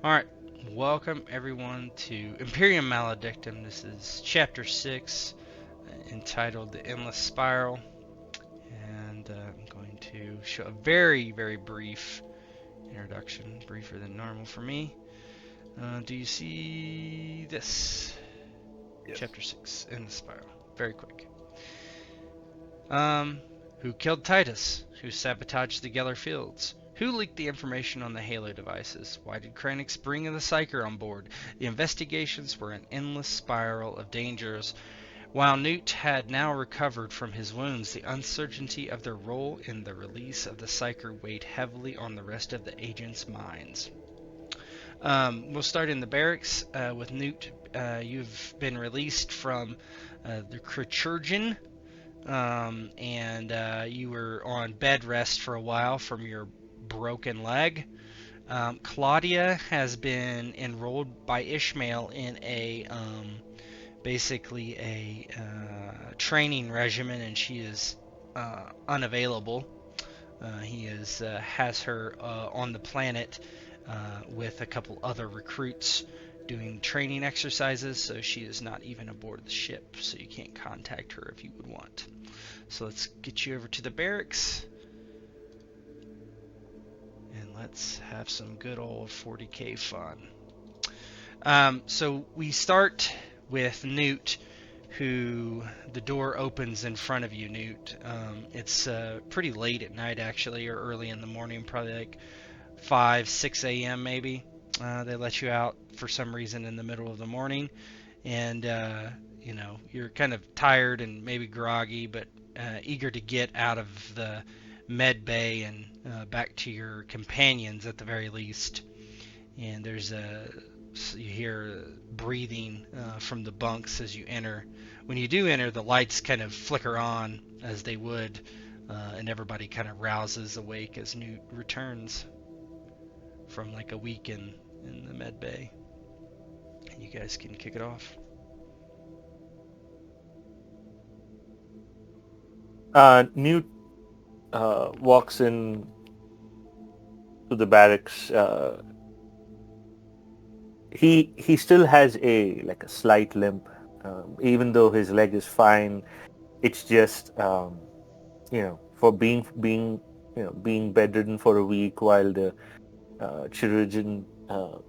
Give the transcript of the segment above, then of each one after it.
Alright, welcome everyone to Imperium Maledictum. This is Chapter 6, entitled The Endless Spiral. And I'm going to show a very, very brief introduction, briefer than normal for me. Do you see this? Yes. Chapter 6, Endless Spiral. Very quick. Um, who killed Titus? Who sabotaged the Geller Fields? Who leaked the information on the Halo devices? Why did Kranix bring the Psyker on board? The investigations were an endless spiral of dangers. While Newt had now recovered from his wounds, the uncertainty of their role in the release of the Psyker weighed heavily on the rest of the agents' minds. We'll start in the barracks with Newt. You've been released from the Krichurgen, and you were on bed rest for a while from your broken leg. Claudia has been enrolled by Ishmael in a basically a training regimen, and she is unavailable. He has her on the planet with a couple other recruits doing training exercises, so she is not even aboard the ship, so you can't contact her if you would want. So let's get you over to the barracks and let's have some good old 40k fun. So we start with Newt, who the door opens in front of you, Newt. It's pretty late at night, actually, or early in the morning, probably like 5, 6 a.m. maybe. They let you out for some reason in the middle of the morning, and you're kind of tired and maybe groggy, but eager to get out of the med bay and back to your companions at the very least. And you hear breathing from the bunks as you enter. When you do enter, the lights kind of flicker on as they would, and everybody kind of rouses awake as Newt returns from like a week in the med bay. And you guys can kick it off. Newt walks in to the barracks. He still has a slight limp, even though his leg is fine. It's just for being bedridden for a week while the chirurgeon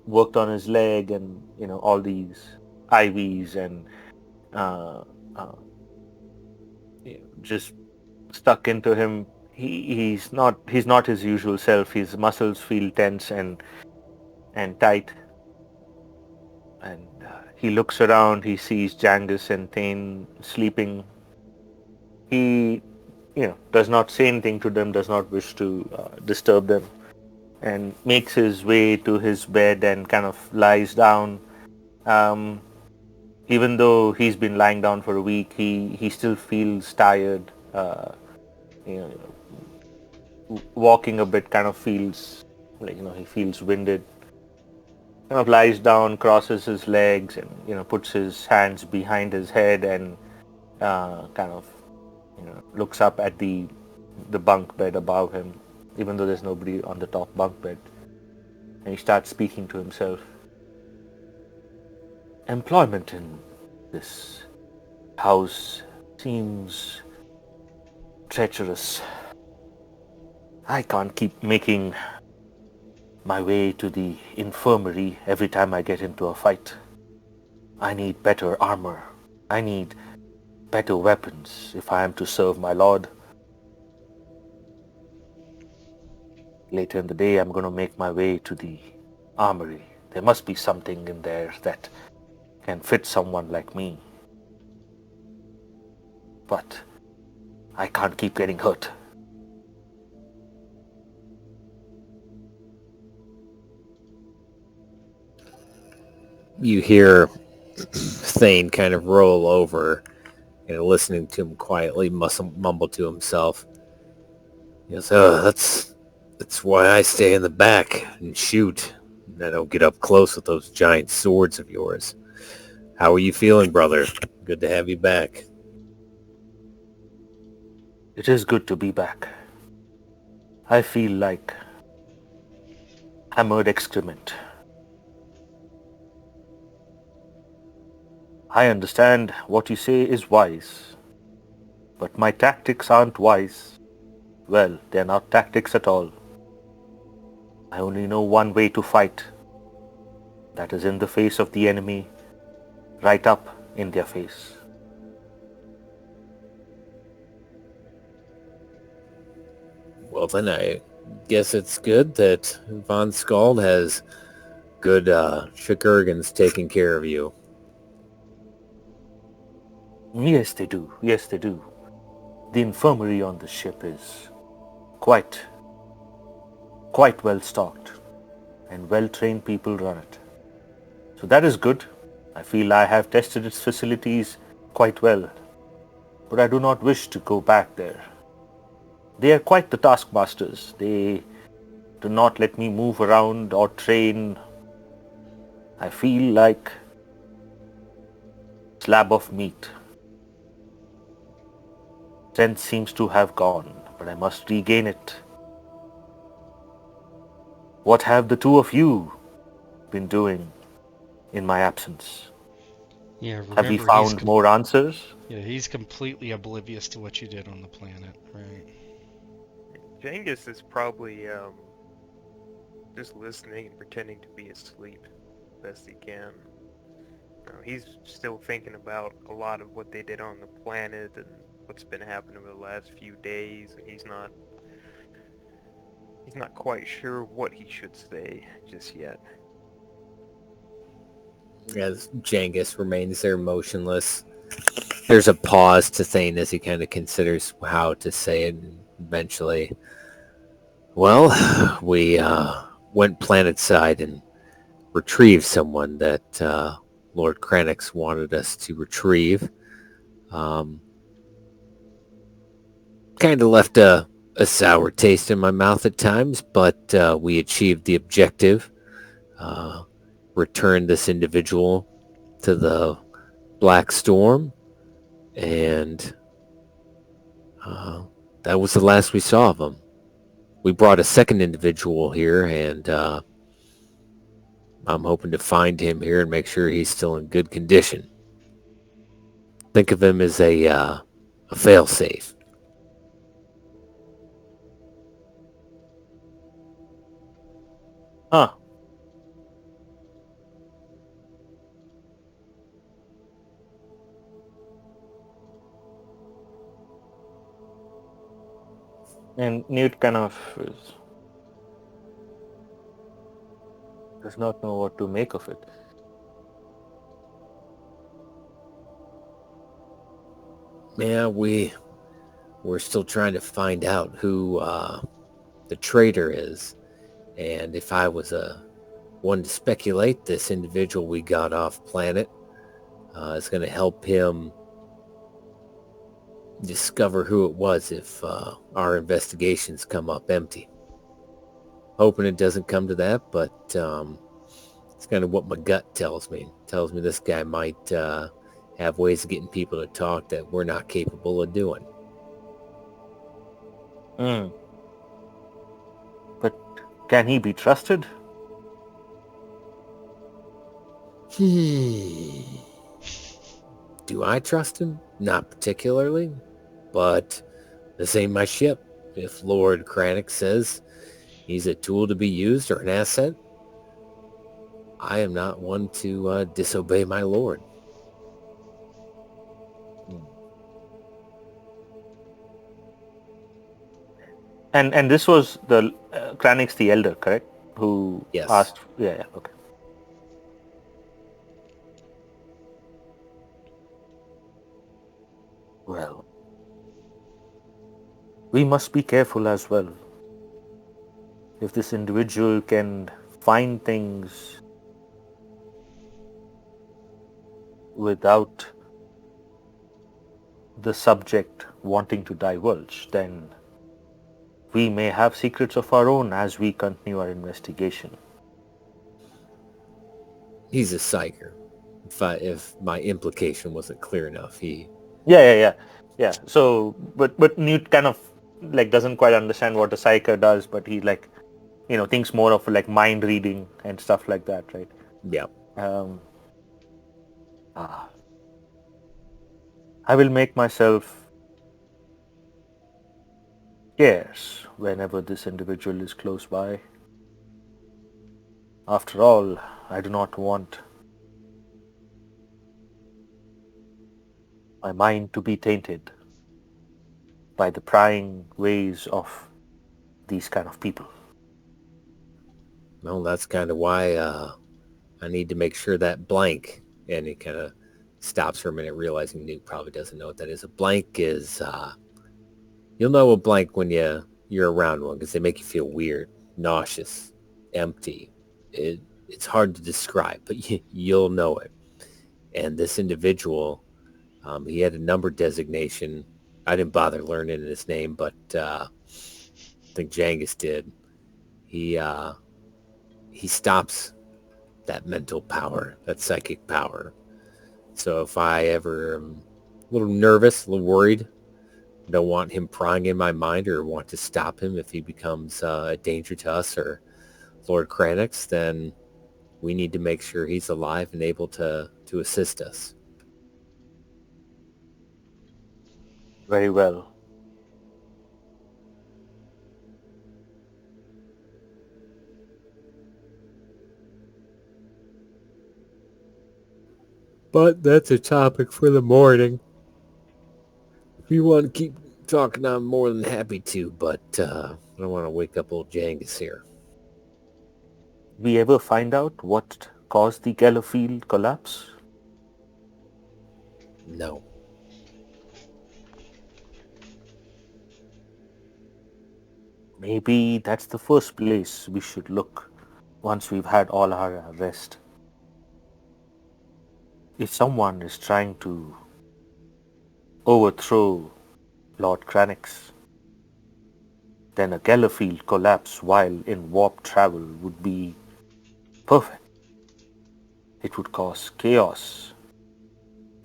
worked on his leg, and all these IVs and uh, uh, just stuck into him. He's not his usual self. His muscles feel tense and tight, and he looks around. He sees Jangus and Thane sleeping. He does not say anything to them. Does not wish to disturb them, and makes his way to his bed and kind of lies down. Um, Even though he's been lying down for a week, he still feels tired. You know, Walking a bit kind of feels like he feels winded. Kind of lies down, crosses his legs, and puts his hands behind his head, and kind of looks up at the bunk bed above him, even though there's nobody on the top bunk bed. And he starts speaking to himself. Employment in this house seems treacherous. I can't keep making my way to the infirmary every time I get into a fight. I need better armor. I need better weapons if I am to serve my lord. Later in the day, I'm going to make my way to the armory. There must be something in there that can fit someone like me. But I can't keep getting hurt. You hear Thane kind of roll over and listening to him quietly mumble to himself. He goes, "Oh, that's why I stay in the back and shoot. I don't get up close with those giant swords of yours. How are you feeling, brother? Good to have you back." It is good to be back. I feel like hammered excrement. I understand what you say is wise, but my tactics aren't wise. Well, they're not tactics at all. I only know one way to fight. That is in the face of the enemy, right up in their face. Well, then I guess it's good that Von Skald has good Shigurgans taking care of you. Yes, they do. Yes, they do. The infirmary on the ship is quite well stocked, and well-trained people run it. So that is good. I feel I have tested its facilities quite well, but I do not wish to go back there. They are quite the taskmasters. They do not let me move around or train. I feel like a slab of meat. Strength seems to have gone, but I must regain it. What have the two of you been doing in my absence? Yeah, Have we remember found more answers? he's completely oblivious to what you did on the planet, right? Genghis is probably just listening and pretending to be asleep best he can. He's still thinking about a lot of what they did on the planet and what's been happening over the last few days, and he's not quite sure what he should say just yet. As Genghis remains there motionless, there's a pause to Thane as he kind of considers how to say it, and eventually, well, we went planet-side and retrieved someone that Lord Kranix wanted us to retrieve. Kind of left a sour taste in my mouth at times, but we achieved the objective. Returned this individual to the Black Storm, and that was the last we saw of him. We brought a second individual here, and I'm hoping to find him here and make sure he's still in good condition. Think of him as a failsafe. Huh. And Newt kind of does not know what to make of it. Yeah, we're still trying to find out who the traitor is. And if I was one to speculate, this individual we got off planet is going to help him discover who it was if our investigations come up empty. Hoping it doesn't come to that, but it's kind of what my gut tells me. It tells me this guy might have ways of getting people to talk that we're not capable of doing. But can he be trusted? Do I trust him? Not particularly, but this ain't my ship. If Lord Kranix says he's a tool to be used or an asset, I am not one to disobey my lord. And this was the Kranix the Elder, correct? Who Yes. asked? Yeah, okay. Well, we must be careful as well. If this individual can find things without the subject wanting to divulge, then we may have secrets of our own as we continue our investigation. He's a psyker. If my implication wasn't clear enough, Yeah. So, but Newt kind of like doesn't quite understand what a psyker does, but he like, thinks more of like mind reading and stuff like that, right? Yeah. I will make myself scarce whenever this individual is close by. After all, I do not want my mind to be tainted by the prying ways of these kind of people. Well, that's kind of why I need to make sure that blank, and he kind of stops for a minute, realizing Newt probably doesn't know what that is. A blank is, you'll know a blank when you're around one because they make you feel weird, nauseous, empty. It's hard to describe, but you'll know it. And this individual, he had a number designation. I didn't bother learning his name, but I think Jangus did. He stops that mental power, that psychic power. So if I ever am a little nervous, a little worried, don't want him prying in my mind or want to stop him if he becomes a danger to us or Lord Kranix, then we need to make sure he's alive and able to assist us. Very well. But that's a topic for the morning. If you want to keep talking, I'm more than happy to, but I don't want to wake up old Jangus here. We ever find out what caused the Gellerfield collapse? No. Maybe that's the first place we should look once we've had all our rest. If someone is trying to overthrow Lord Kranix, then a Gellerfield collapse while in warp travel would be perfect. It would cause chaos,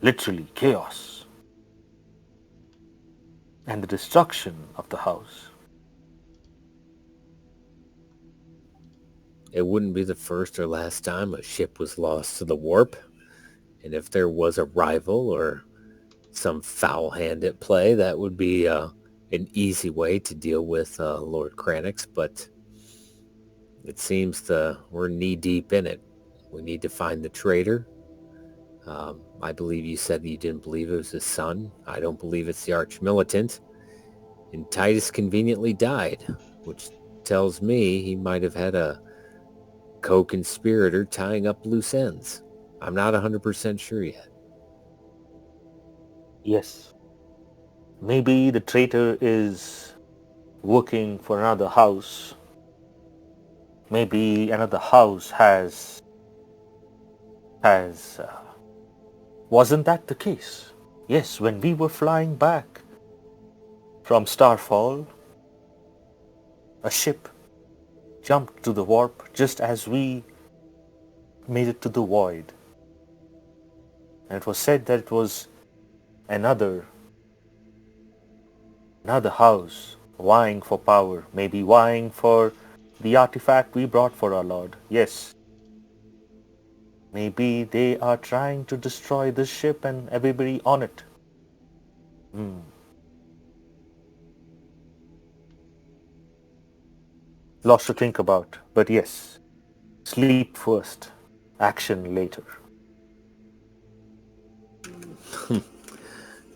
literally chaos, and the destruction of the house. It wouldn't be the first or last time a ship was lost to the warp. And if there was a rival or some foul hand at play, that would be an easy way to deal with Lord Kranix. But it seems we're knee-deep in it. We need to find the traitor. I believe you said you didn't believe it was his son. I don't believe it's the arch-militant. And Titus conveniently died, which tells me he might have had a co-conspirator tying up loose ends. I'm not 100% sure yet. Yes, maybe the traitor is working for another house. Maybe another house has wasn't that the case? Yes, when we were flying back from Starfall, a ship jumped to the warp just as we made it to the void. And it was said that it was another house vying for power, maybe vying for the artifact we brought for our Lord. Yes. Maybe they are trying to destroy this ship and everybody on it. Lots to think about, but yes, sleep first, action later.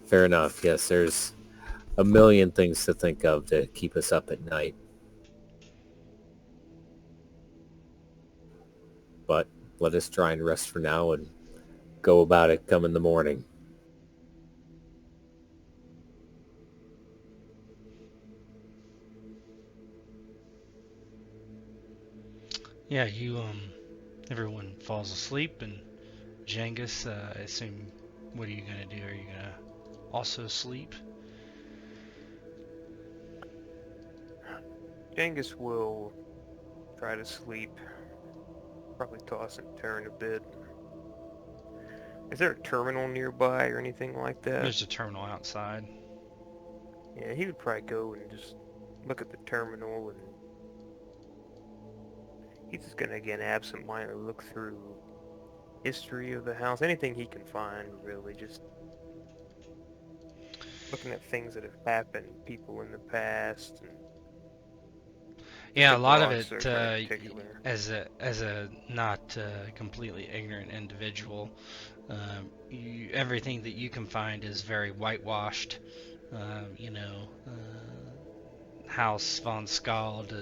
Fair enough. Yes, there's a million things to think of to keep us up at night. But let us try and rest for now and go about it come in the morning. Yeah, everyone falls asleep, and Jangus, I assume, what are you gonna do? Are you gonna also sleep? Genghis will try to sleep. Probably toss and turn a bit. Is there a terminal nearby or anything like that? There's a terminal outside. Yeah, he would probably go and just look at the terminal, and he's just gonna again absentmindedly look through history of the house, anything he can find really, just looking at things that have happened, people in the past, and Yeah, the a lot of Bronx it, are kind of particular. as a not completely ignorant individual, everything that you can find is very whitewashed. You know, House von Skald,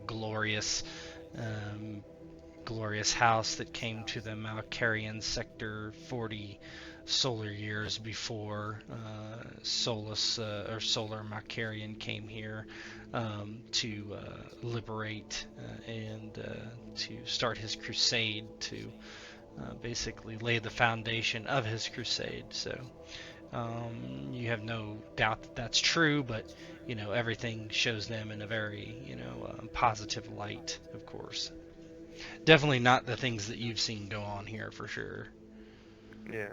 glorious, um, glorious house that came to the Malkarian sector 40 solar years before Solus or Solar Malkarian came here to liberate and to start his crusade to basically lay the foundation of his crusade. So you have no doubt that that's true, but everything shows them in a very positive light, of course. Definitely not the things that you've seen go on here for sure. Yeah.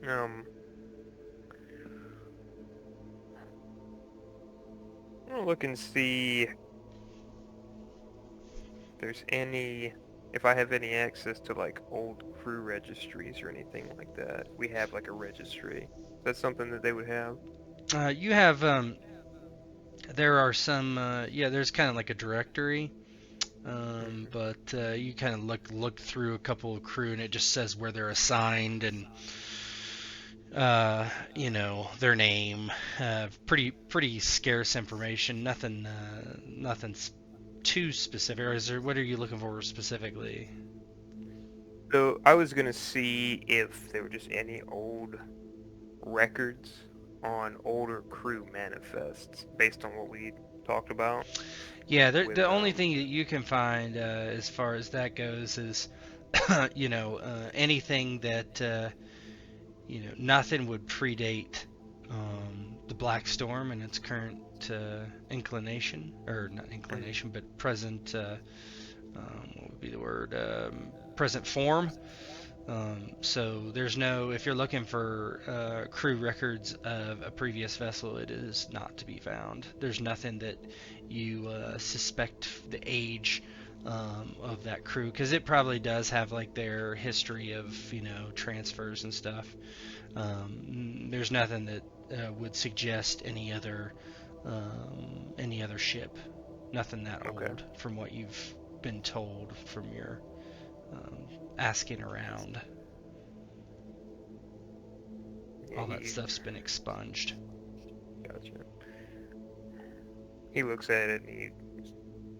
Um, I'll look and see if there's if I have any access to like old crew registries or anything like that. We have like a registry. That's something that they would have. You have there are some there's kind of like a directory, Hmm. but you kind of look through a couple of crew and it just says where they're assigned and their name. Pretty scarce information. Nothing too specific. Or is there, what are you looking for specifically? So I was gonna see if there were just any old records on older crew manifests based on what we talked about Yeah, with the only thing that you can find as far as that goes is, anything that nothing would predate the Black Storm and its current inclination, or not inclination, but present. What would be the word? Present form. So there's no, if you're looking for crew records of a previous vessel, it is not to be found. There's nothing that you suspect the age of that crew, because it probably does have like their history of transfers and stuff. There's nothing that would suggest any other ship. Nothing that okay. old, from what you've been told from your um, asking around. Yeah, All that stuff's been expunged. gotcha. He looks at it and he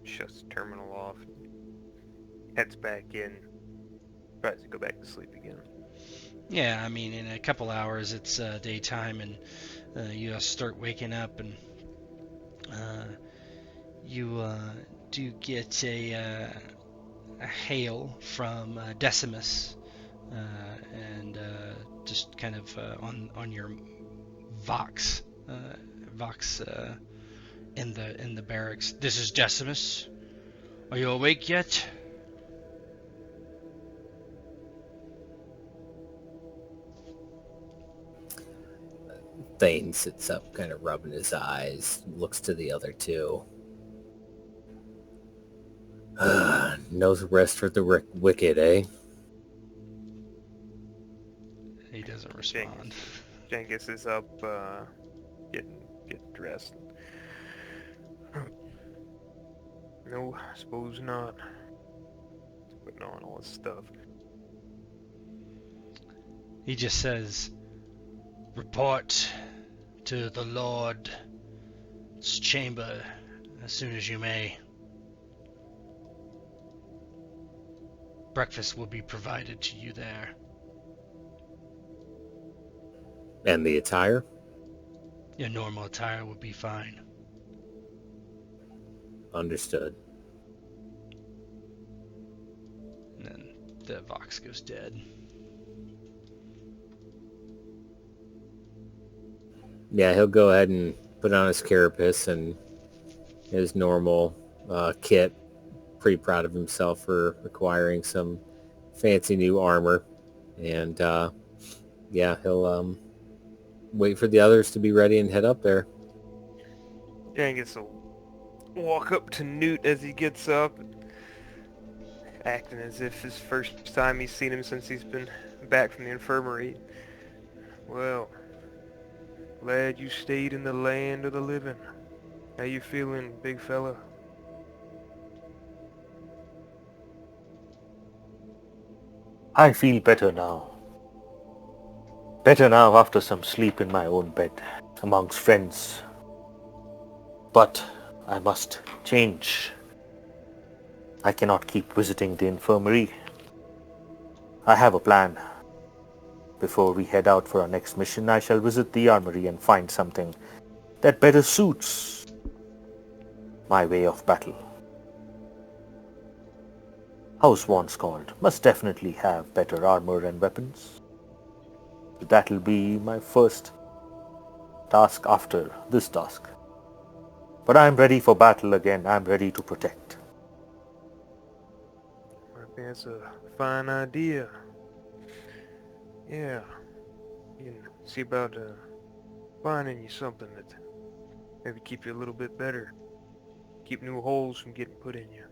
shuts the terminal off, heads back in, tries to go back to sleep again. Yeah, I mean, in a couple hours it's daytime, and you start waking up, and you do get a hail from Decimus, and just kind of on your Vox, Vox in the barracks. This is Decimus. Are you awake yet? Thane sits up, kind of rubbing his eyes, looks to the other two. No rest for the wicked, eh? He doesn't respond. Genghis is up, getting dressed. No, I suppose not. Putting on all his stuff. He just says, "Report to the Lord's chamber as soon as you may. Breakfast will be provided to you there." And the attire? Your normal attire will be fine. Understood. And then the Vox goes dead. Yeah, he'll go ahead and put on his carapace and his normal kit. Pretty proud of himself for acquiring some fancy new armor. And yeah, he'll wait for the others to be ready and head up there. Genghis will walk up to Newt as he gets up, acting as if his first time he's seen him since he's been back from the infirmary. Well, Glad you stayed in the land of the living. How you feeling, big fella? I feel better now. Better now after some sleep in my own bed, amongst friends. But I must change. I cannot keep visiting the infirmary. I have a plan. Before we head out for our next mission, I shall visit the armory and find something that better suits my way of battle. House Wonscald must definitely have better armor and weapons. That'll be my first task after this task. But I'm ready for battle again. I'm ready to protect. I think that's a fine idea. Yeah. You can see about finding you something that maybe keep you a little bit better. Keep new holes from getting put in you.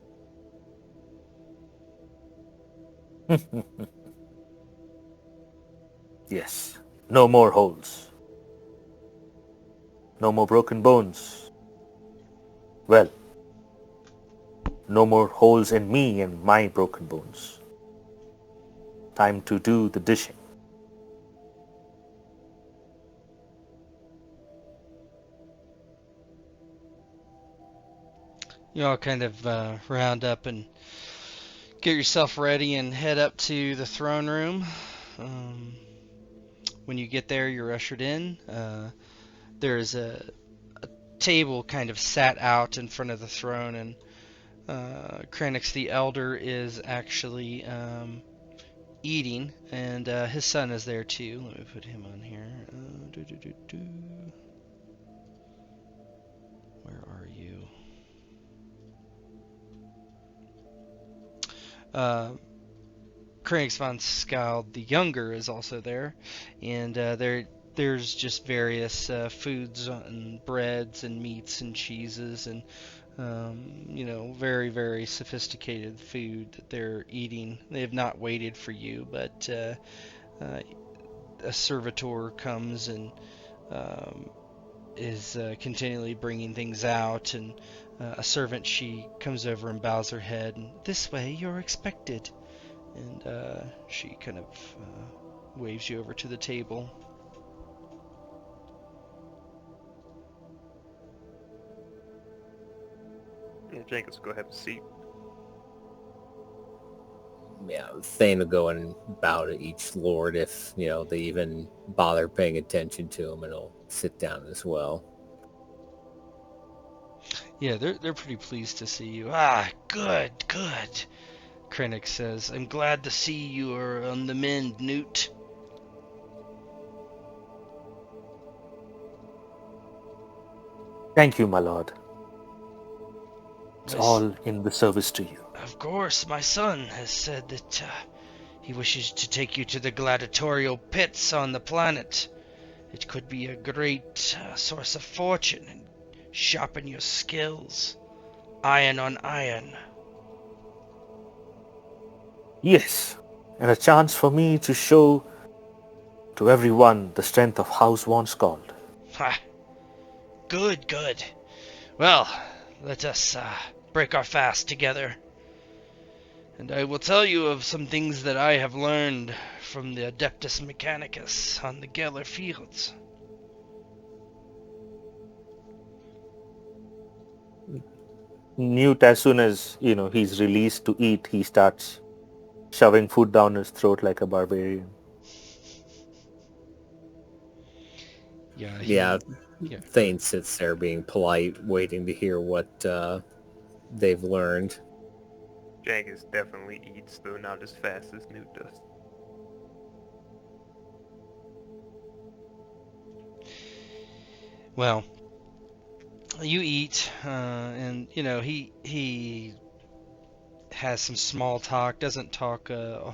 Yes. No more holes. No more broken bones. Well, no more holes in me and my broken bones. Time to do the dishing. You all kind of round up and get yourself ready and head up to the throne room. When you get there, you're ushered in. There's a table kind of sat out in front of the throne, and Kranix the Elder is actually eating, and his son is there too. Let me put him on here. Where are you? Kranix von Skald the Younger is also there, and there's just various foods and breads and meats and cheeses and very, very sophisticated food that they're eating. They have not waited for you, but a servitor comes and is continually bringing things out, and a servant, she comes over and bows her head, and this way you're expected. And she kind of waves you over to the table. Yeah, Jenkins, go have a seat. Yeah, Thane will go and bow to each lord if, they even bother paying attention to him, and he'll sit down as well. Yeah, they're pretty pleased to see you. Ah, good. Krennic says, I'm glad to see you are on the mend, Newt. Thank you, my lord. It's all in the service to you. Of course, my son has said that he wishes to take you to the gladiatorial pits on the planet. It could be a great source of fortune and sharpen your skills. Iron on iron. Yes, and a chance for me to show to everyone the strength of House Wonscald. Ha! Good. Well, let us break our fast together. And I will tell you of some things that I have learned from the Adeptus Mechanicus on the Geller fields. Newt, as soon as, he's released to eat, he starts shoving food down his throat like a barbarian. Yeah. Thane sits there being polite, waiting to hear what they've learned. Jenkins definitely eats, though not as fast as Newt does. Well, you eat, and he has some small talk. Doesn't talk a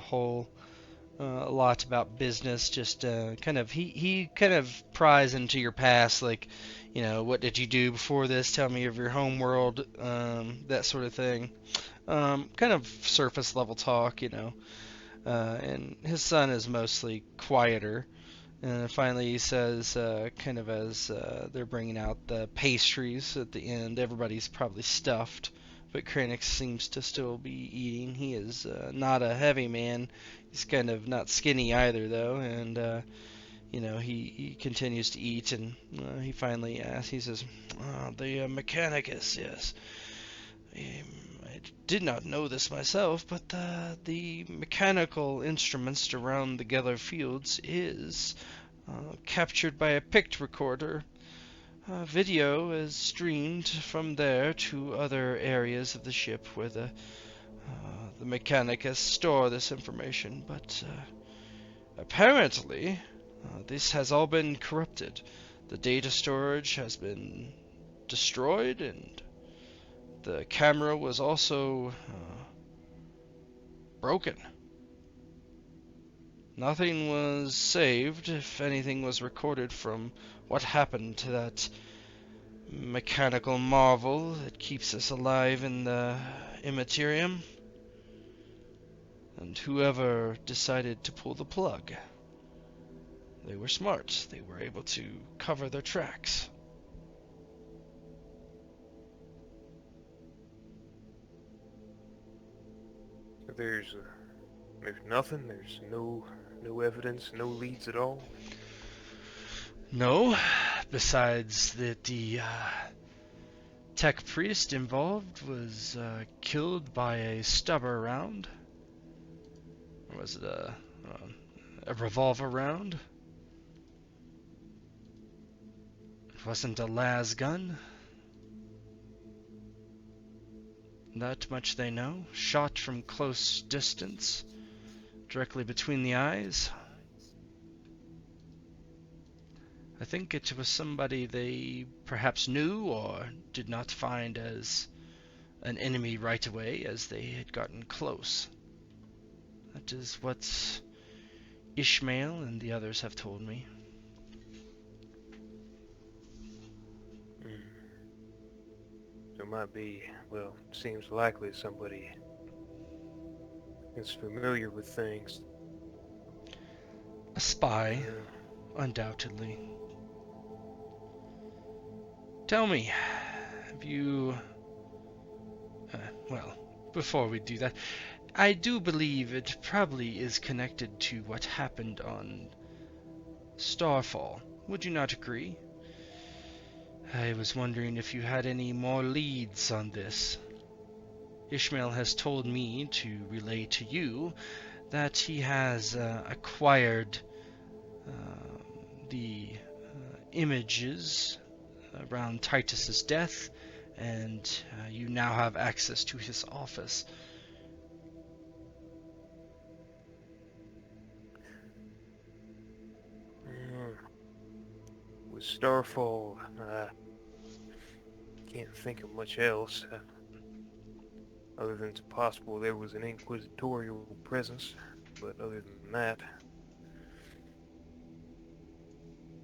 lot about business. Just he kind of pries into your past, like, what did you do before this? Tell me of your home world, that sort of thing. Kind of surface level talk, and his son is mostly quieter. And finally he says, kind of as they're bringing out the pastries at the end, everybody's probably stuffed, but Krennic seems to still be eating. He is not a heavy man. He's kind of not skinny either, though, and he continues to eat, and he finally asks, he says, the Mechanicus, yes. I did not know this myself, but the mechanical instruments around the Geller Fields is captured by a Pict recorder. Video is streamed from there to other areas of the ship where the Mechanicus store this information, but apparently this has all been corrupted. The data storage has been destroyed, and the camera was also broken. Nothing was saved, if anything was recorded from what happened to that mechanical marvel that keeps us alive in the Imperium. And whoever decided to pull the plug, they were smart. They were able to cover their tracks. There's nothing. There's no evidence, no leads at all. No, besides that the tech priest involved was killed by a stubber round. Or was it a revolver round? It wasn't a las gun. That much they know. Shot from close distance, directly between the eyes. I think it was somebody they perhaps knew or did not find as an enemy right away as they had gotten close. That is what Ishmael and the others have told me. So it might be, well, seems likely somebody is familiar with things. A spy, undoubtedly. Tell me, have you... well, before we do that, I do believe it probably is connected to what happened on Starfall. Would you not agree? I was wondering if you had any more leads on this. Ishmael has told me to relay to you that he has acquired the images around Titus's death, and you now have access to his office. With Starfall, can't think of much else, other than it's possible there was an inquisitorial presence, but other than that...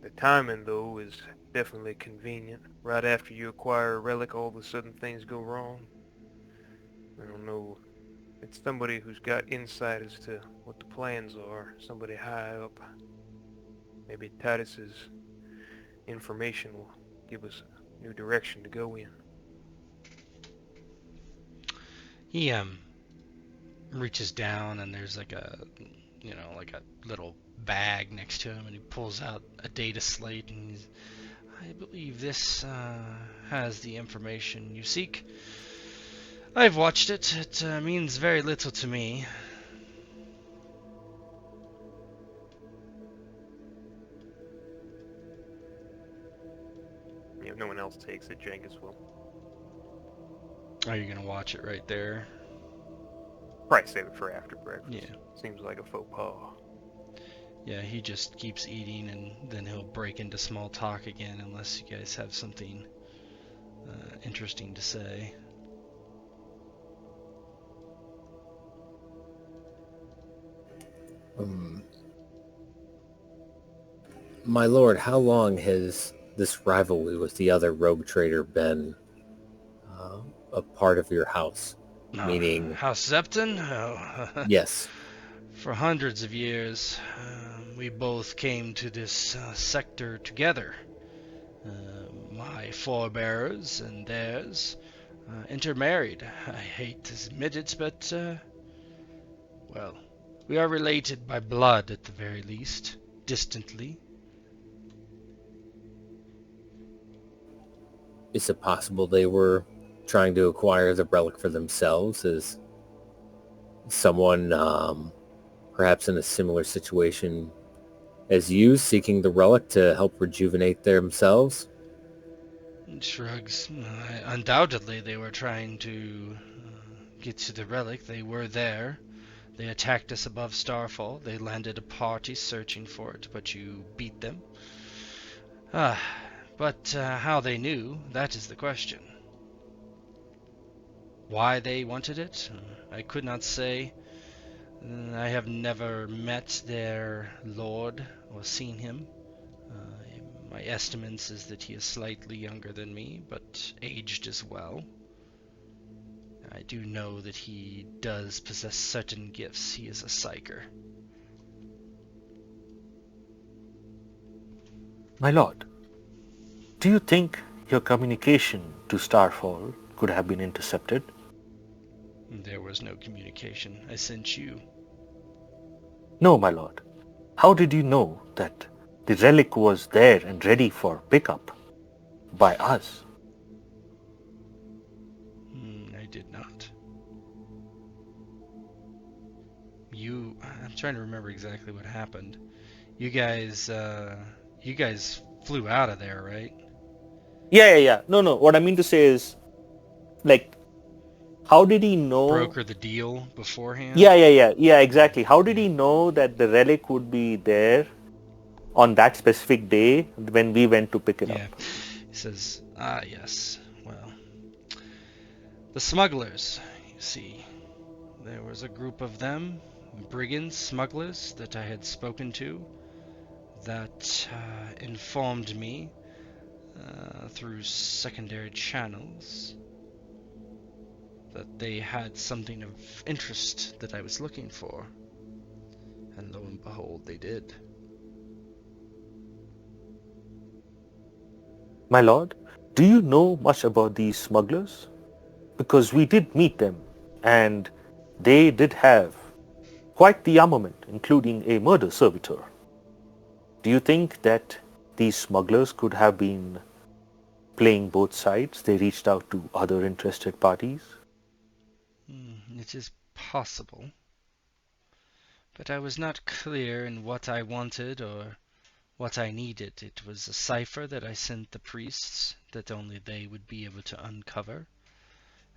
The timing, though, is definitely convenient. Right after you acquire a relic, all of a sudden things go wrong. I don't know. It's somebody who's got insight as to what the plans are. Somebody high up. Maybe Titus's information will give us a new direction to go in. He reaches down, and there's like a little bag next to him, and he pulls out a data slate, and I believe this has the information you seek. I've watched it. It means very little to me. If no one else takes it, Jenkins will. Are you gonna watch it right there? Probably save it for after breakfast. Yeah. Seems like a faux pas. Yeah, he just keeps eating, and then he'll break into small talk again unless you guys have something interesting to say. My lord, how long has this rivalry with the other rogue trader been a part of your house? Meaning... House Zepton? Oh. Yes. For hundreds of years. We both came to this sector together. My forebearers and theirs intermarried. I hate to admit it, but, well, we are related by blood at the very least, distantly. Is it possible they were trying to acquire the relic for themselves? Is someone perhaps in a similar situation as you, seeking the relic to help rejuvenate themselves? Shrugs. Undoubtedly, they were trying to get to the relic. They were there. They attacked us above Starfall. They landed a party searching for it, but you beat them. But how they knew, that is the question. Why they wanted it, I could not say. I have never met their lord or seen him. My estimates is that he is slightly younger than me, but aged as well. I do know that he does possess certain gifts. He is a psyker. My lord, do you think your communication to Starfall could have been intercepted? There was no communication. I sent you. No, my lord. How did you know that the relic was there and ready for pickup by us? I did not. I'm trying to remember exactly what happened. You guys flew out of there, right? Yeah. No. What I mean to say is, like, how did he know? Broker the deal beforehand? Yeah, exactly. How did he know that the relic would be there on that specific day when we went to pick it Yeah. up? He says, yes. Well, the smugglers, you see. There was a group of them, brigands, smugglers, that I had spoken to, that informed me through secondary channels that they had something of interest that I was looking for. And lo and behold, they did. My lord, do you know much about these smugglers? Because we did meet them, and they did have quite the armament, including a murder servitor. Do you think that these smugglers could have been playing both sides? They reached out to other interested parties? It is possible. But I was not clear in what I wanted or what I needed. It was a cipher that I sent the priests that only they would be able to uncover.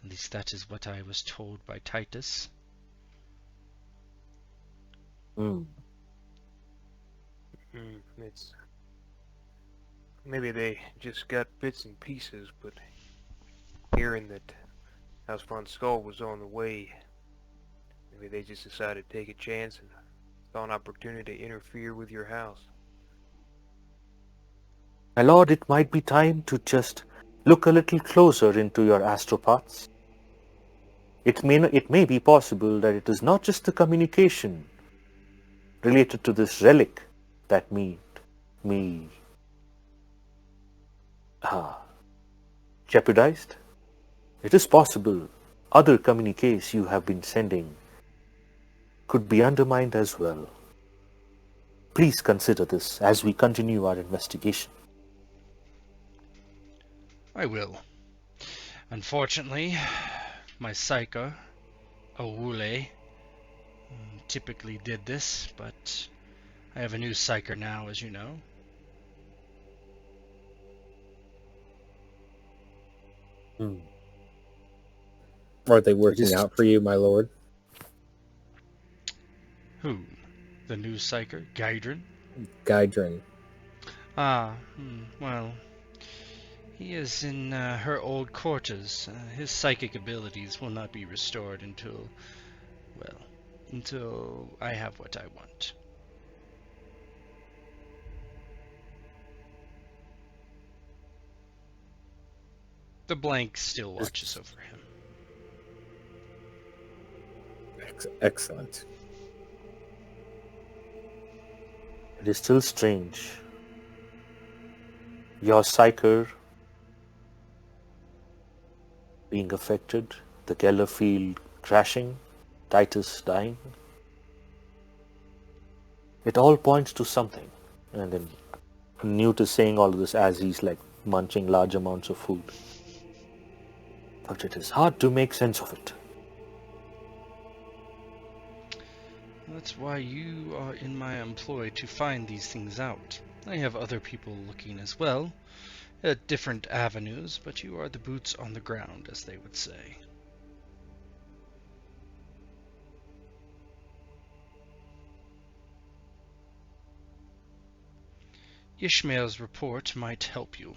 At least that is what I was told by Titus. It's maybe they just got bits and pieces, but hearing that House Von Skull was on the way, maybe they just decided to take a chance and saw an opportunity to interfere with your house. My lord, it might be time to just look a little closer into your astropaths. It may be possible that it is not just the communication related to this relic that made me jeopardized. It is possible other communiques you have been sending could be undermined as well. Please consider this as we continue our investigation. I will. Unfortunately, my psyker, Owule, typically did this, but I have a new psyker now, as you know. Are they working out for you, my lord? Who? The new psyker? Gaidrin? Gaidrin. Well, he is in her old quarters. His psychic abilities will not be restored until I have what I want. The blank still watches over him. Excellent. It is still strange. Your psyker being affected, the Geller field crashing, Titus dying. It all points to something. And then Newt is saying all of this as he's like munching large amounts of food. But it is hard to make sense of it. That's why you are in my employ, to find these things out. I have other people looking as well, at different avenues, but you are the boots on the ground, as they would say. Ishmael's report might help you.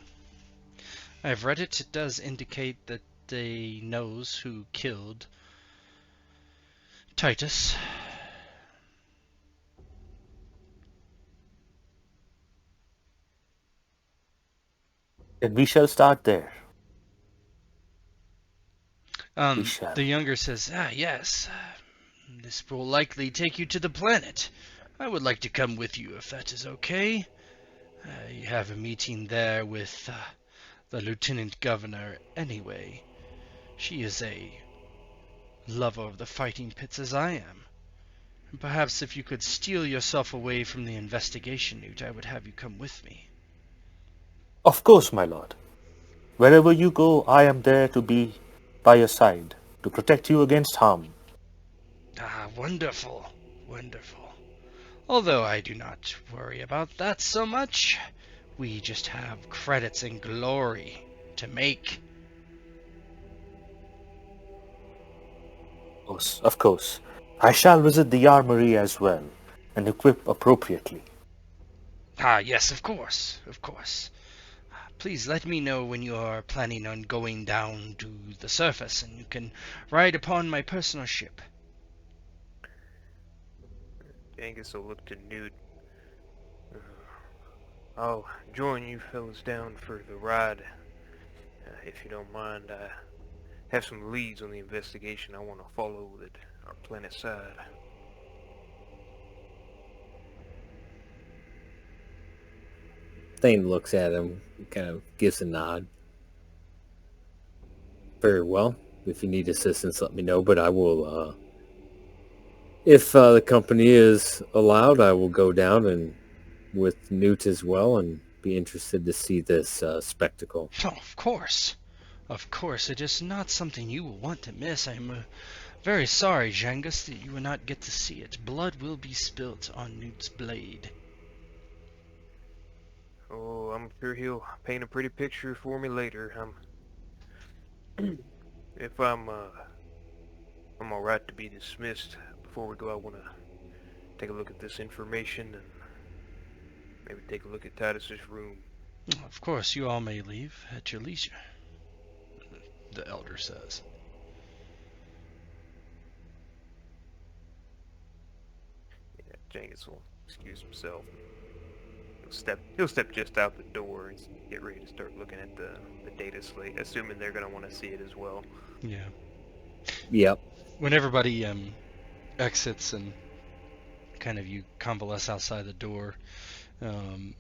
I have read it. It does indicate that they knows who killed Titus. Then we shall start there. We shall. The younger says, yes, this will likely take you to the planet. I would like to come with you if that is okay. You have a meeting there with the Lieutenant Governor anyway. She is a lover of the fighting pits as I am. And perhaps if you could steal yourself away from the investigation, Newt, I would have you come with me. Of course, my lord. Wherever you go, I am there to be by your side, to protect you against harm. Ah, wonderful, wonderful. Although I do not worry about that so much. We just have credits and glory to make. Of course. I shall visit the armory as well, and equip appropriately. Ah, yes, of course, of course. Please let me know when you are planning on going down to the surface, and you can ride upon my personal ship. Angus will look to Newt. I'll join you fellas down for the ride. If you don't mind, I have some leads on the investigation I want to follow at our planet side. Thane looks at him, kind of gives a nod. Very well. If you need assistance, let me know, but I will, if the company is allowed, I will go down and with Newt as well and be interested to see this spectacle. Oh, of course. Of course, it is not something you will want to miss. I am very sorry, Jangus, that you will not get to see it. Blood will be spilt on Newt's blade. Oh, I'm sure he'll paint a pretty picture for me later. If I'm alright to be dismissed before we go, I want to take a look at this information and maybe take a look at Titus's room. Of course, you all may leave at your leisure, the elder says. Yeah, Jangus will excuse himself. He'll step just out the door and get ready to start looking at the data slate, assuming they're going to want to see it as well. Yeah. Yep. When everybody exits and kind of you convalesce outside the door,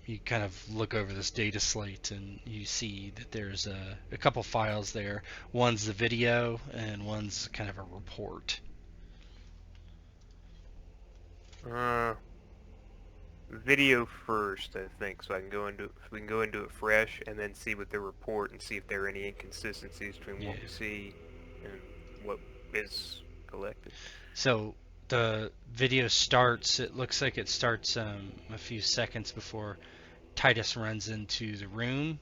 you kind of look over this data slate and you see that there's a couple files there. One's the video and one's kind of a report. Video first, I think, so we can go into it fresh and then see what they report and see if there are any inconsistencies between what we see and what is collected. So the video starts, it looks like it starts a few seconds before Titus runs into the room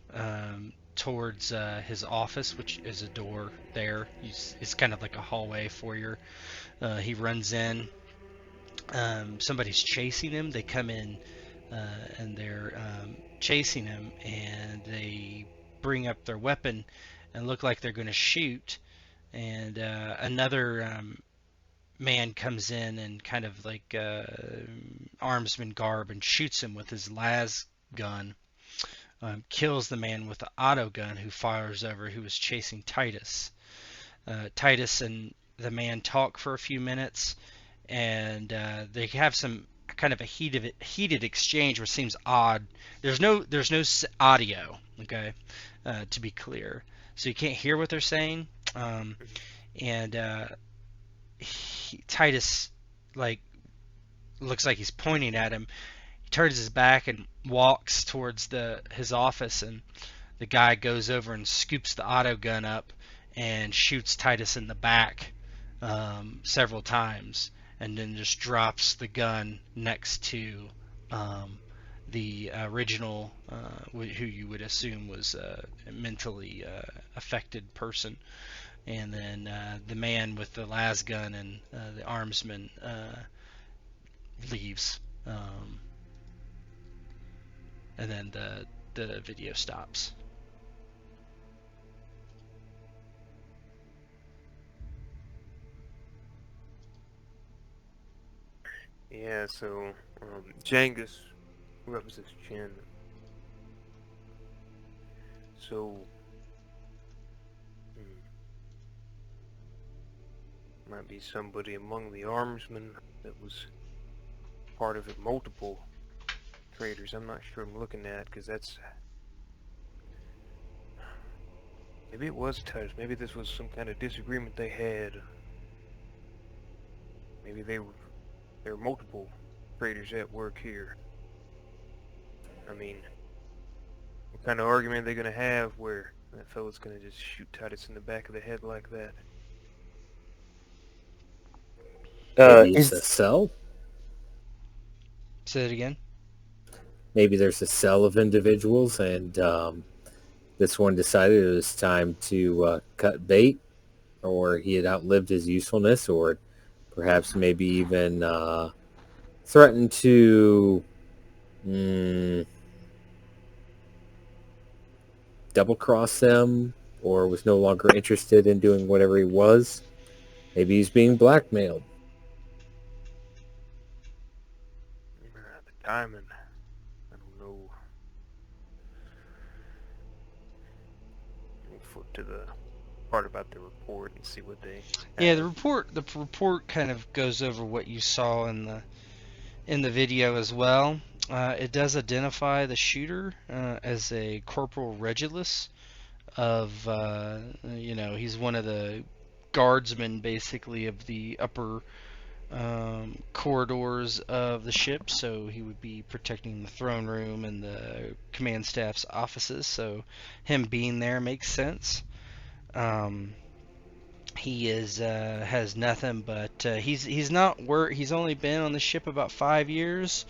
towards his office, which is a door there. It's kind of like a hallway foyer. He runs in. Somebody's chasing him. They come in and they're chasing him, and they bring up their weapon and look like they're going to shoot. And another man comes in and kind of like armsman garb and shoots him with his las gun. Kills the man with the auto gun who fires over who was chasing Titus. Titus and the man talk for a few minutes, and they have some kind of a heated exchange, which seems odd. There's no audio, okay, to be clear, so you can't hear what they're saying. And Titus, like, looks like he's pointing at him. He turns his back and walks towards his office, and the guy goes over and scoops the auto gun up and shoots Titus in the back several times, and then just drops the gun next to the original, who you would assume was a mentally affected person. And then the man with the las gun and the armsman leaves. And then the video stops. Yeah, so Jangus rubs his chin. So, might be somebody among the armsmen that was part of it. Multiple traders. I'm not sure I'm looking at, because that's... Maybe it was Titus. Maybe this was some kind of disagreement they had. Maybe there were multiple traders at work here. I mean, what kind of argument are they going to have where that fella's going to just shoot Titus in the back of the head like that? Maybe it's a cell? Say it again? Maybe there's a cell of individuals, and this one decided it was time to cut bait, or he had outlived his usefulness, or perhaps maybe even threatened to double-cross them, or was no longer interested in doing whatever he was. Maybe he's being blackmailed. The timing, I don't know. We'll flip to the part about the report and see what they... Yeah, the report kind of goes over what you saw in the video as well. It does identify the shooter as a Corporal Regulus of, he's one of the guardsmen, basically, of the upper corridors of the ship, so he would be protecting the throne room and the command staff's offices, so him being there makes sense. He has nothing but he's only been on the ship about 5 years,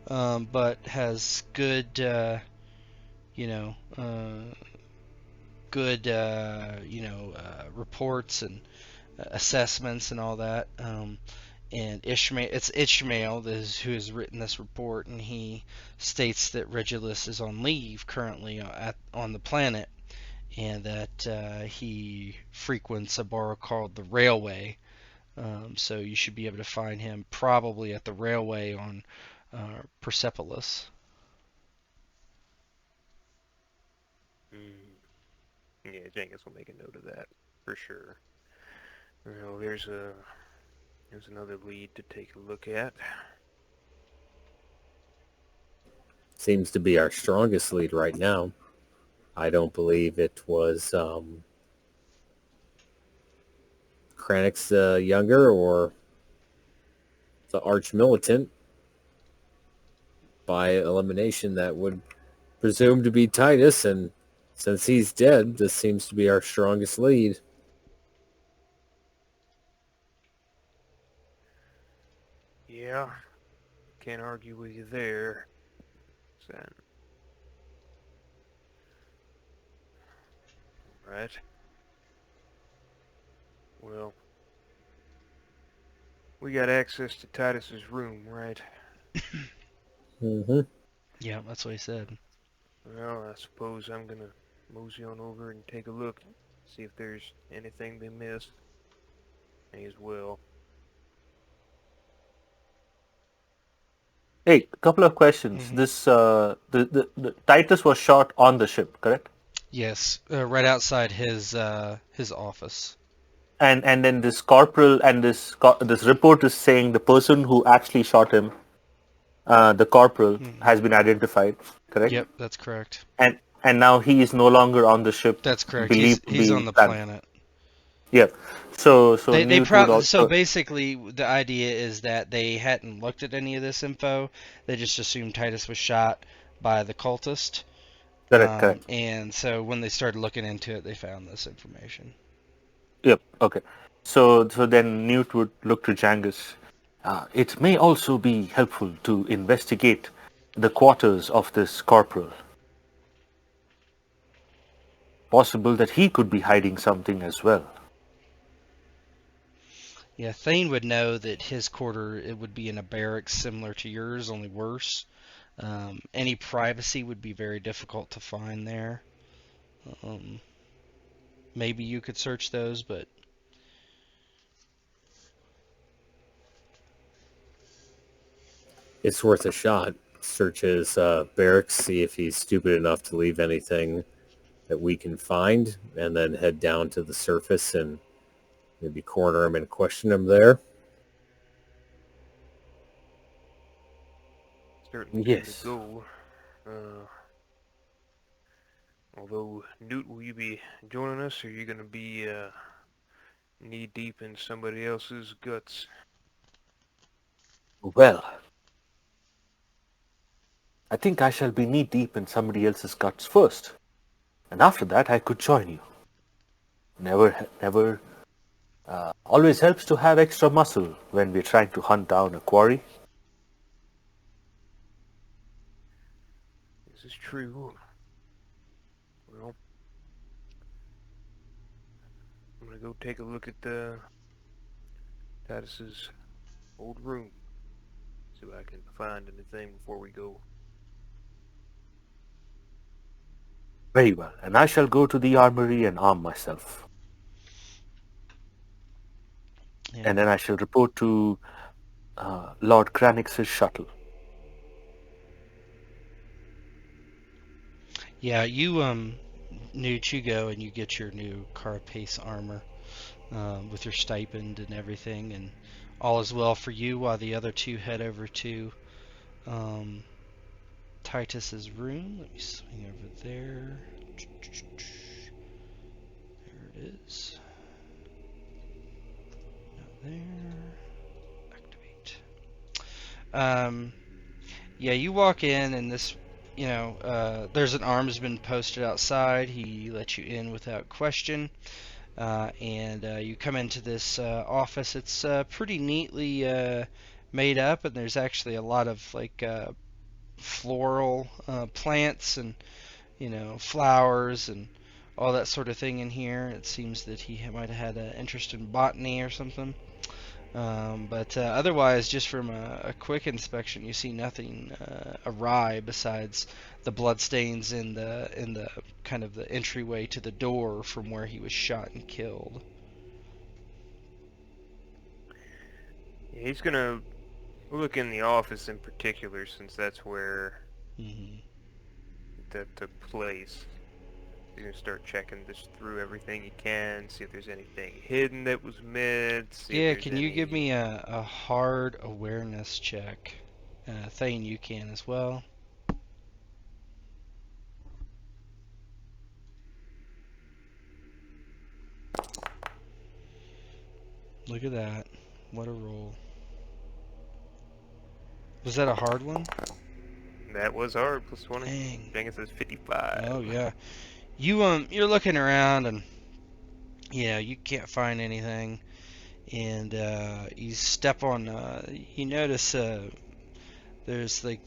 but has good reports and assessments and all that. And Ishmael who has written this report, and he states that Regulus is on leave currently on the planet, and that he frequents a bar called the Railway. So you should be able to find him probably at the Railway on Persepolis. Yeah, Jangus will make a note of that for sure. Well, there's another lead to take a look at. Seems to be our strongest lead right now. I don't believe it was Kranix the Younger or the Arch-Militant. By elimination, that would presume to be Titus, and since he's dead, this seems to be our strongest lead. Yeah, can't argue with you there. Right. Well, we got access to Titus's room, right? Mm-hmm. Yeah, that's what he said. Well, I suppose I'm gonna mosey on over and take a look, see if there's anything they missed. May as well. Hey, a couple of questions. Mm-hmm. This the Titus was shot on the ship, correct? Yes, right outside his office. And then this corporal and this report is saying the person who actually shot him The corporal Mhm. has been identified, correct? Yep, that's correct. And now he is no longer on the ship, That's correct. believed to He's be on the Planet. planet. Yeah. So They Newt would so also. basically the idea is that they hadn't looked at any of this info. They just assumed Titus was shot by the cultist. Correct. Correct. And so when they started looking into it, they found this information. Yep. Okay. So then Newt would look to Jangus. It may also be helpful to investigate the quarters of this corporal. Possible that he could be hiding something as well. Yeah, Thane would know that his quarter it would be in a barracks similar to yours, only worse. Any privacy would be very difficult to find there. Um, maybe you could search those, but It's worth a shot. Search his barracks, see if he's stupid enough to leave anything that we can find, and then head down to the surface and maybe corner him and question him there. Certainly be the Yes. goal. Although, Newt, will you be joining us, or are you going to be knee-deep in somebody else's guts? Well, I think I shall be knee deep in somebody else's guts first, and after that I could join you. Never. Always helps to have extra muscle when we're trying to hunt down a quarry. This is true. Well, I'm going to go take a look at Titus's old room. See if I can find anything before we go. Very well, and I shall go to the armory and arm myself. And then yeah, I shall report to Lord Cranix's shuttle. yeah. Newt, you go and you get your new carapace armor with your stipend and everything, and all is well for you. While the other two head over to um, Titus's room. Let me swing over there. There it is. Not there. Activate. Um, yeah, you walk in and there's an armsman posted outside. He lets you in without question. And you come into this office. It's pretty neatly made up, and there's actually a lot of floral plants and flowers and all that sort of thing in here. It seems that he might have had an interest in botany or something. But otherwise, just from a quick inspection, you see nothing awry besides the bloodstains in the kind of the entryway to the door from where he was shot and killed. Yeah, he's going to look in the office in particular, since that's where Hmm. that took place. He's going to start checking this through everything he can, see if there's anything hidden that was missed, see if Yeah, there's can you give any... me a hard awareness check? Thane, you can as well. Look at that. What a roll. Was that a hard one? That was hard, plus 20. Dang. Dang, it says 55. Oh yeah. You're looking around and you can't find anything, and you step on you notice there's like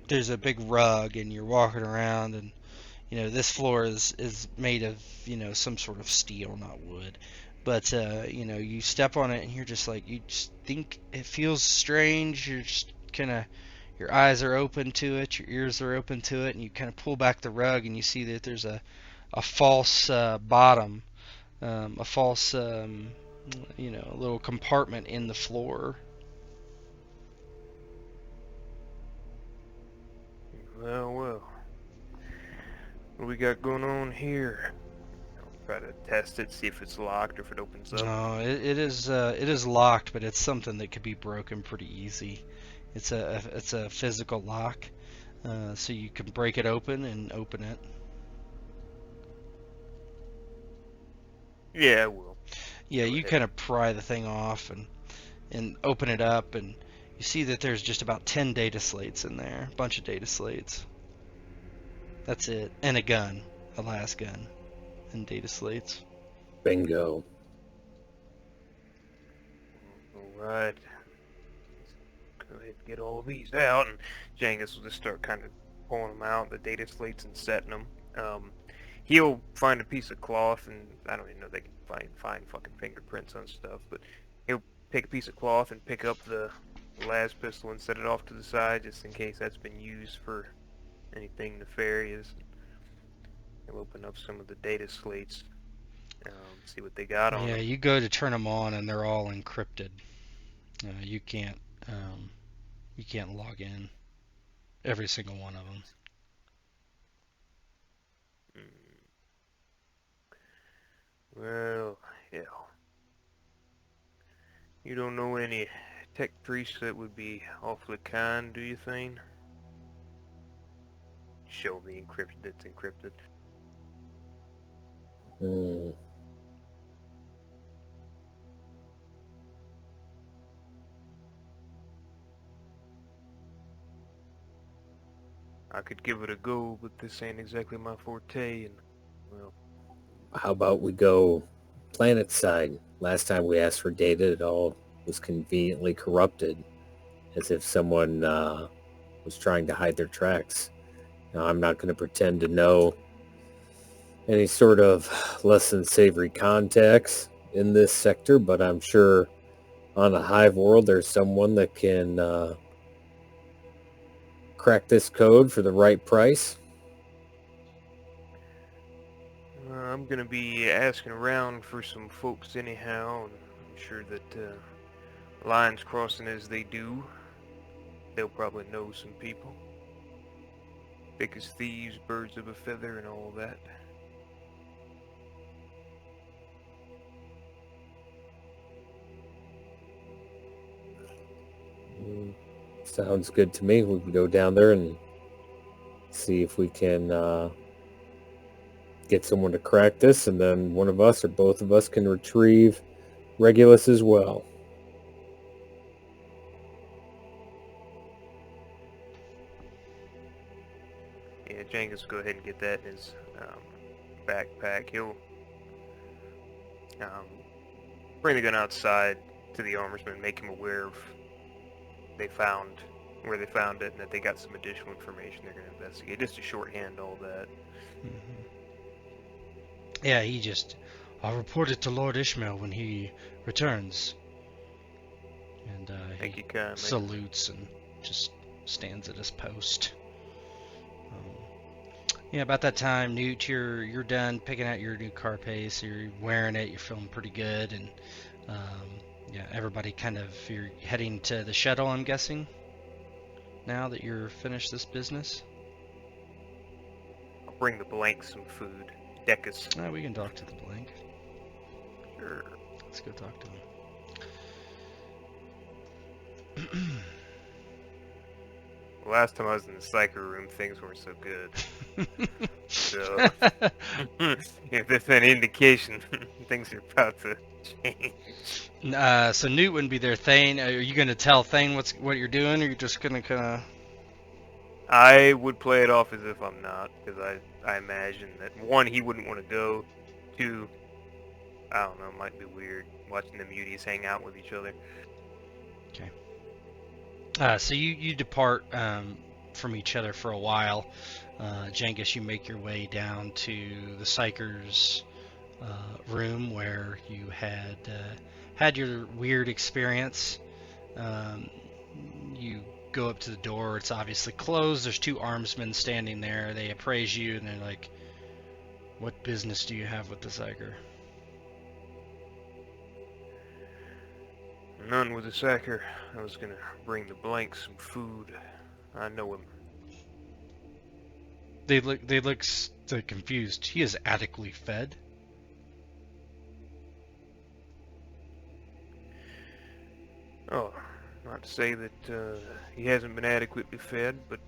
there's a big rug, and you're walking around, and this floor is made of some sort of steel, not wood. But you step on it and you're just like, you just think it feels strange. You're just kind of, your eyes are open to it, your ears are open to it, and you kind of pull back the rug and you see that there's a false bottom, a false a little compartment in the floor. Well, well. What do we got going on here? try to test it, see if it's locked or if it opens up? No, it is locked, but it's something that could be broken pretty easy. It's a physical lock, so you can break it open and open it. Yeah, I will. Yeah, Go you ahead. kind of pry the thing off and open it up, and you see that there's just about 10 data slates in there, a bunch of data slates. That's it, and a gun, a last gun, and data slates. Bingo. Alright. Go ahead and get all these out, and Jangus will just start kind of pulling them out, the data slates, and setting them. He'll find a piece of cloth, and I don't even know if they can find fucking fingerprints on stuff, but he'll pick a piece of cloth and pick up the las pistol and set it off to the side just in case that's been used for anything nefarious. He'll open up some of the data slates, see what they got on Yeah, them. you go to turn them on, and they're all encrypted. You can't log in. Every single one of them. Well, hell. You don't know any tech priests that would be awfully kind, do you, Thane? Show the encrypted that's encrypted. Hmm. I could give it a go, but this ain't exactly my forte, and, well, How about we go planet side? Last time we asked for data, it all was conveniently corrupted, as if someone was trying to hide their tracks. Now, I'm not going to pretend to know any sort of less than savory contacts in this sector, but I'm sure on the Hive world there's someone that can crack this code for the right price. I'm gonna be asking around for some folks anyhow, and I'm sure that, lines crossing as they do, they'll probably know some people. Thick as thieves, birds of a feather, and all that. Sounds good to me. We can go down there and see if we can get someone to crack this, and then one of us or both of us can retrieve Regulus as well. Yeah, Jangus will go ahead and get that in his backpack. He'll bring the gun outside to the armorsman, make him aware of where they found it, and that they got some additional information they're going to investigate, just to shorthand all that. Mm-hmm. Yeah, I'll report it to Lord Ishmael when he returns. And Thank he you kindly. salutes and just stands at his post. Yeah, about that time, Newt, you're done picking out your new carapace. You're wearing it. You're feeling pretty good, and yeah, everybody you're heading to the shuttle. I'm guessing. Now that you're finished this business. I'll bring the blank some food. Decus. We can talk to the blank. Sure. Let's go talk to him. Last time I was in the psycho room, things weren't so good. So, if that's an indication, things are about to change. So Newt wouldn't be there. Thane, are you gonna tell Thane what you're doing, or you're just gonna kind of? I would play it off as if I'm not, because I imagine that, one, he wouldn't want to go. Two, I don't know, it might be weird watching the muties hang out with each other. Okay. So you depart from each other for a while. Jangus, you make your way down to the Psyker's room where you had your weird experience. You go up to the door. It's obviously closed. There's two armsmen standing there. They appraise you, and they're like, "What business do you have with the Psyker?" None with the sacker. I was gonna bring the blank some food. I know him. They look confused. He is adequately fed. Oh, not to say that he hasn't been adequately fed, but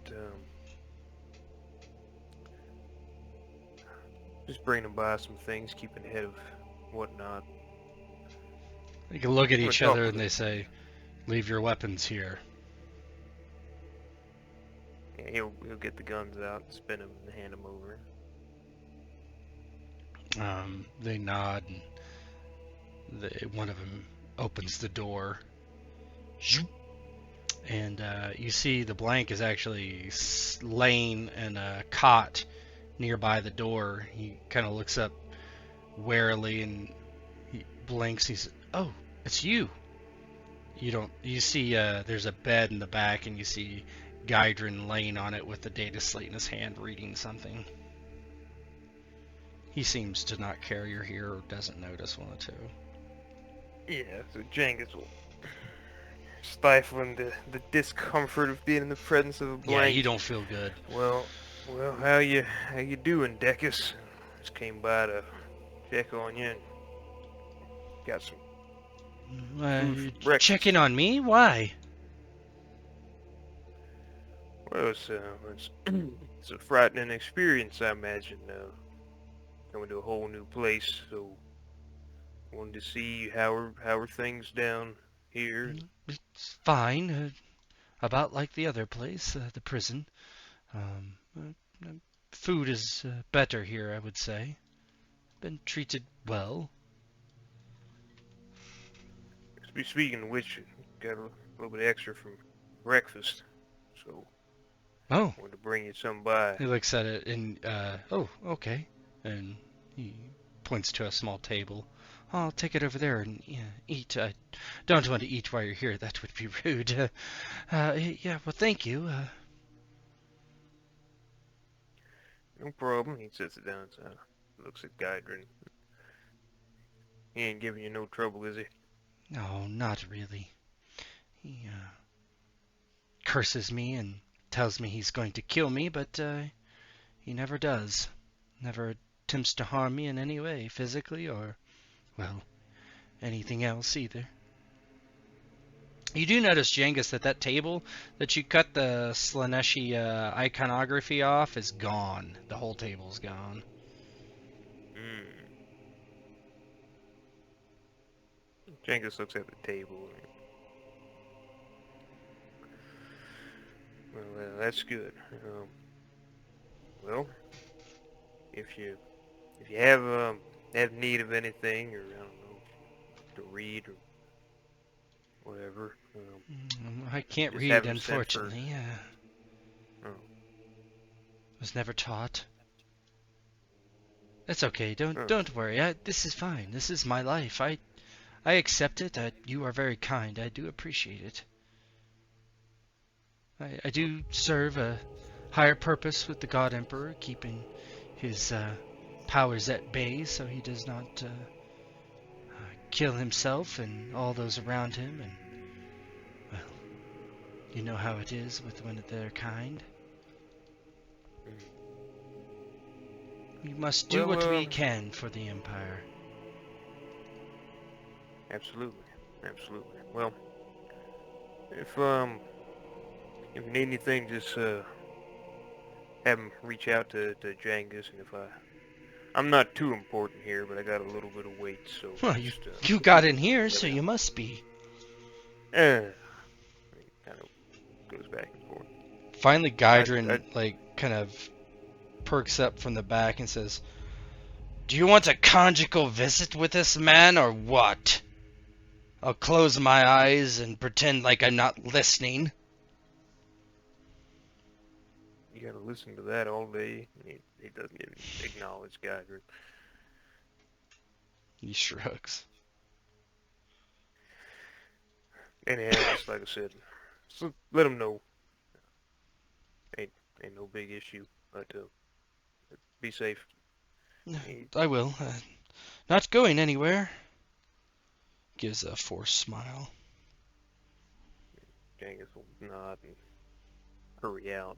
just bringing him by some things, keeping ahead of whatnot. They can look at I'm gonna each talk other with and him. they say, "Leave your weapons here." Yeah, he'll get the guns out, spin them, and hand them over. They nod, and one of them opens the door. Zoop. And you see the blank is actually laying in a cot nearby the door. He kind of looks up warily and he blinks. He says, "Oh, it's you." You see there's a bed in the back, and you see Gydron laying on it with the data slate in his hand, reading something. He seems to not care you're here or doesn't notice one or two. Yeah, so Jengus will stifling the discomfort of being in the presence of a Yeah, blank. you don't feel good. Well, how you doing, Decus? Just came by to check on you and got some food for breakfast. Checking on me? Why? Well, it's a frightening experience, I imagine. Coming to a whole new place, so wanted to see how are things down here. It's fine. About like the other place, the prison. Food is better here, I would say. Been treated well. Speaking of which, got a little bit extra from breakfast, so Oh, wanted to bring you some by. he looks at it and, oh, okay. And he points to a small table. I'll take it over there and eat. I don't want to eat while you're here. That would be rude. Yeah, well, thank you. No problem. He sits it down, so looks at Gydron. He ain't giving you no trouble, is he? No, not really. He curses me and tells me he's going to kill me, but he never does. Never attempts to harm me in any way, physically or, well, anything else either. You do notice, Jengus, that table that you cut the Slaneshi iconography off is gone. The whole table's gone. Jengus looks at the table. Well, that's good. Well, if you have need of anything, or I don't know, to read or whatever, I can't just read, have him sent for- unfortunately. Oh. Was never taught. That's okay. Don't worry. This is fine. This is my life. I accept it. You are very kind. I do appreciate it. I do serve a higher purpose with the God Emperor, keeping his powers at bay so he does not kill himself and all those around him. And, well, you know how it is with one of their kind. We must do what we can for the Empire. Absolutely. Well, if you need anything, just have him reach out to Jengus, and if I'm not too important here, but I got a little bit of weight, so Well, just, you got in here, so you must be. Kind of goes back and forth. Finally, Gydron kind of perks up from the back and says, "Do you want a conjugal visit with this man, or what? I'll close my eyes and pretend like I'm not listening." You gotta listen to that all day. He doesn't even acknowledge Gydron. He shrugs. Anyhow, just like I said, so let him know. Ain't no big issue, but be safe. I will. Not going anywhere. Gives a forced smile. Jengus will nod and hurry out.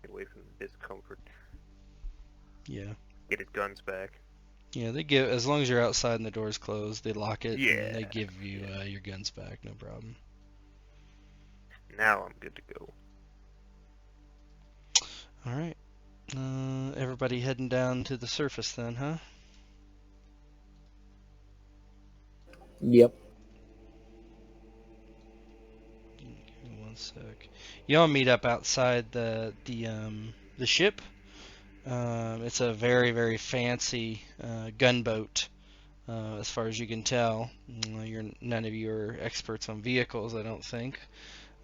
Get away from the discomfort. Yeah. Get his guns back. Yeah, they give, as long as you're outside and the door's closed, they lock it. Yeah. And they give you your guns back, no problem. now I'm good to go. All right. Everybody heading down to the surface then, huh? Yep. Give me one sec. Y'all meet up outside the ship. It's a very, very fancy gunboat, as far as you can tell. None of you are experts on vehicles, I don't think,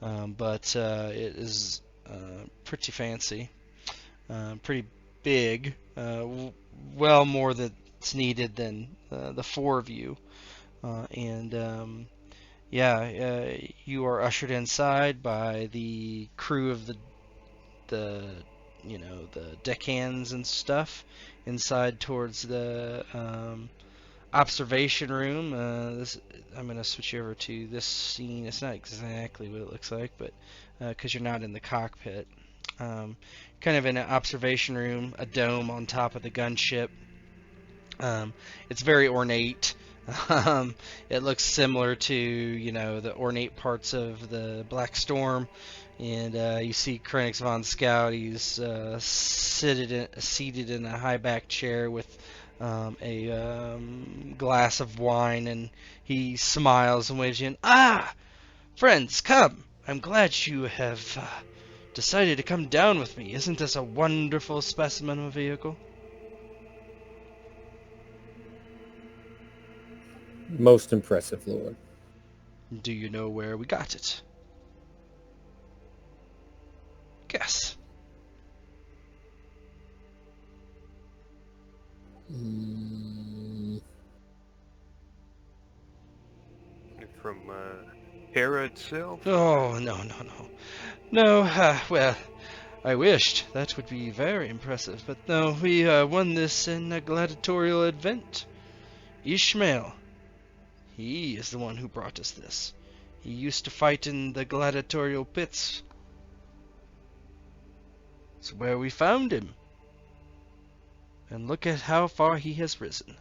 but it is pretty fancy, pretty big, well more that's needed than the four of you, and you are ushered inside by the crew of the the deckhands and stuff inside towards the observation room. I'm gonna switch over to this scene. It's not exactly what it looks like, but because you're not in the cockpit, kind of in an observation room, a dome on top of the gunship. It's very ornate. It looks similar to the ornate parts of the Black Storm. And you see Krenix von Scout. He's seated in a high-back chair with a glass of wine, and he smiles and waves you in. Ah, friends, come! I'm glad you have decided to come down with me. Isn't this a wonderful specimen of a vehicle? Most impressive, Lord. Do you know where we got it? Guess. From Hera itself? Oh, no. No, well, I wished. That would be very impressive. But no, we won this in a gladiatorial event. Ishmael, he is the one who brought us this. He used to fight in the gladiatorial pits. It's where we found him. And look at how far he has risen.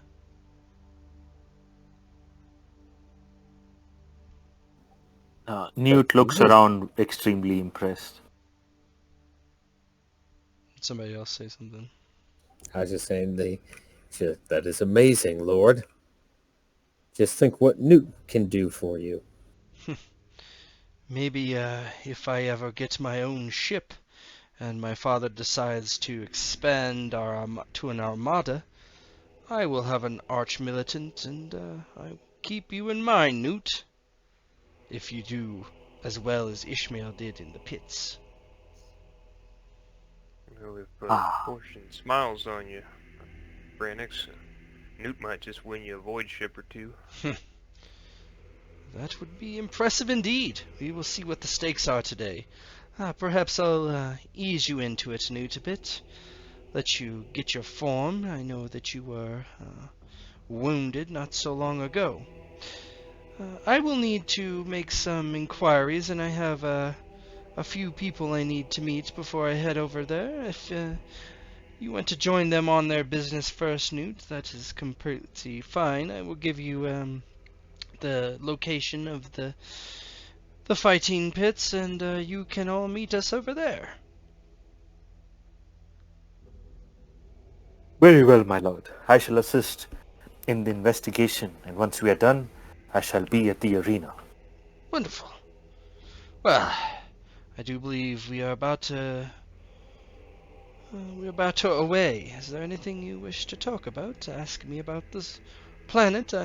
Newt looks around extremely impressed. Somebody else say something. I was just saying, that is amazing, Lord. Just think what Newt can do for you. Maybe if I ever get my own ship, and my father decides to expand to an armada, I will have an arch-militant, and I'll keep you in mind, Newt. If you do as well as Ishmael did in the pits. Well, if Fortune smiles on you, Branix, Newt might just win you a void ship or two. That would be impressive indeed. We will see what the stakes are today. Perhaps I'll ease you into it, Newt, a bit. Let you get your form. I know that you were wounded not so long ago. I will need to make some inquiries, and I have a few people I need to meet before I head over there. If you want to join them on their business first, Newt, that is completely fine. I will give you the location of the fighting pits, and you can all meet us over there. Very well, my lord. I shall assist in the investigation, and once we are done, I shall be at the arena. Wonderful. Well, I do believe we are about to away. Is there anything you wish to talk about? Ask me about this planet.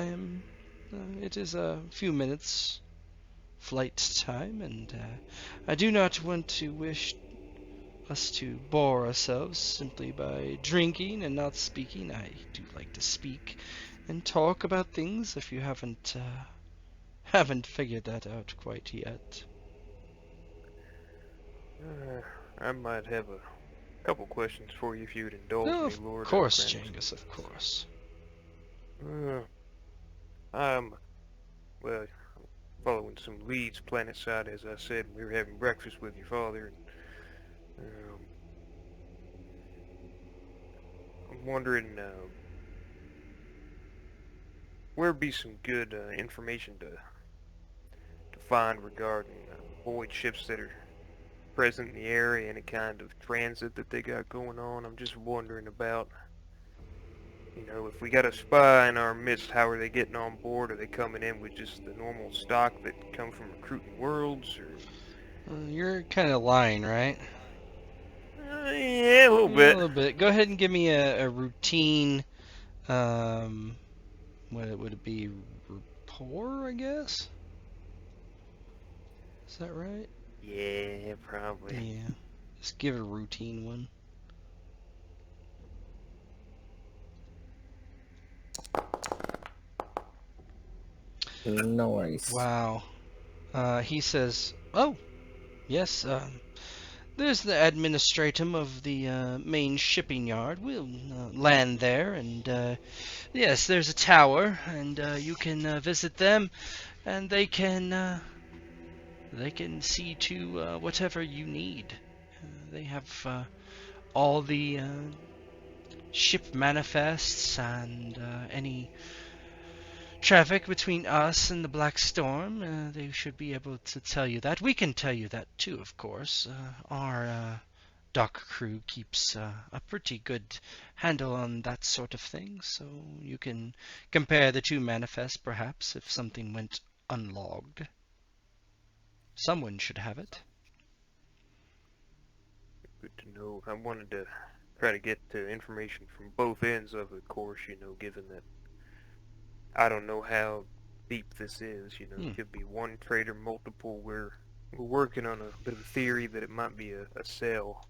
It is a few minutes flight time, and I do not want to wish us to bore ourselves simply by drinking and not speaking. I do like to speak and talk about things if you haven't figured that out quite yet. I might have a couple questions for you if you would indulge me, Lord. Of course, Branix. Jangus, of course. I'm following some leads planet side, as I said. We were having breakfast with your father. I'm wondering where would be some good information to find regarding avoid ships that are present in the area, any kind of transit that they got going on. I'm just wondering about, if we got a spy in our midst, how are they getting on board? Are they coming in with just the normal stock that come from recruiting worlds, or? You're kind of lying, right? Yeah, a little Yeah, bit. a little bit. Go ahead and give me a routine. What would it be? Rapport, I guess. Is that right? Yeah, probably. Yeah. Just give it a routine one. Nice. Wow. He says, "Oh, yes. There's the administratum of the main shipping yard. We'll land there, and yes, there's a tower, and you can visit them, and they can see to whatever you need. They have all the ship manifests and any traffic between us and the Black Storm. They should be able to tell you that. We can tell you that too, of course. Our dock crew keeps a pretty good handle on that sort of thing, so you can compare the two manifests, perhaps, if something went unlogged. Someone should have it." Good to know. I wanted to try to get information from both ends of it, of course, given that I don't know how deep this is, It could be one trade or multiple. We're working on a bit of a theory that it might be a cell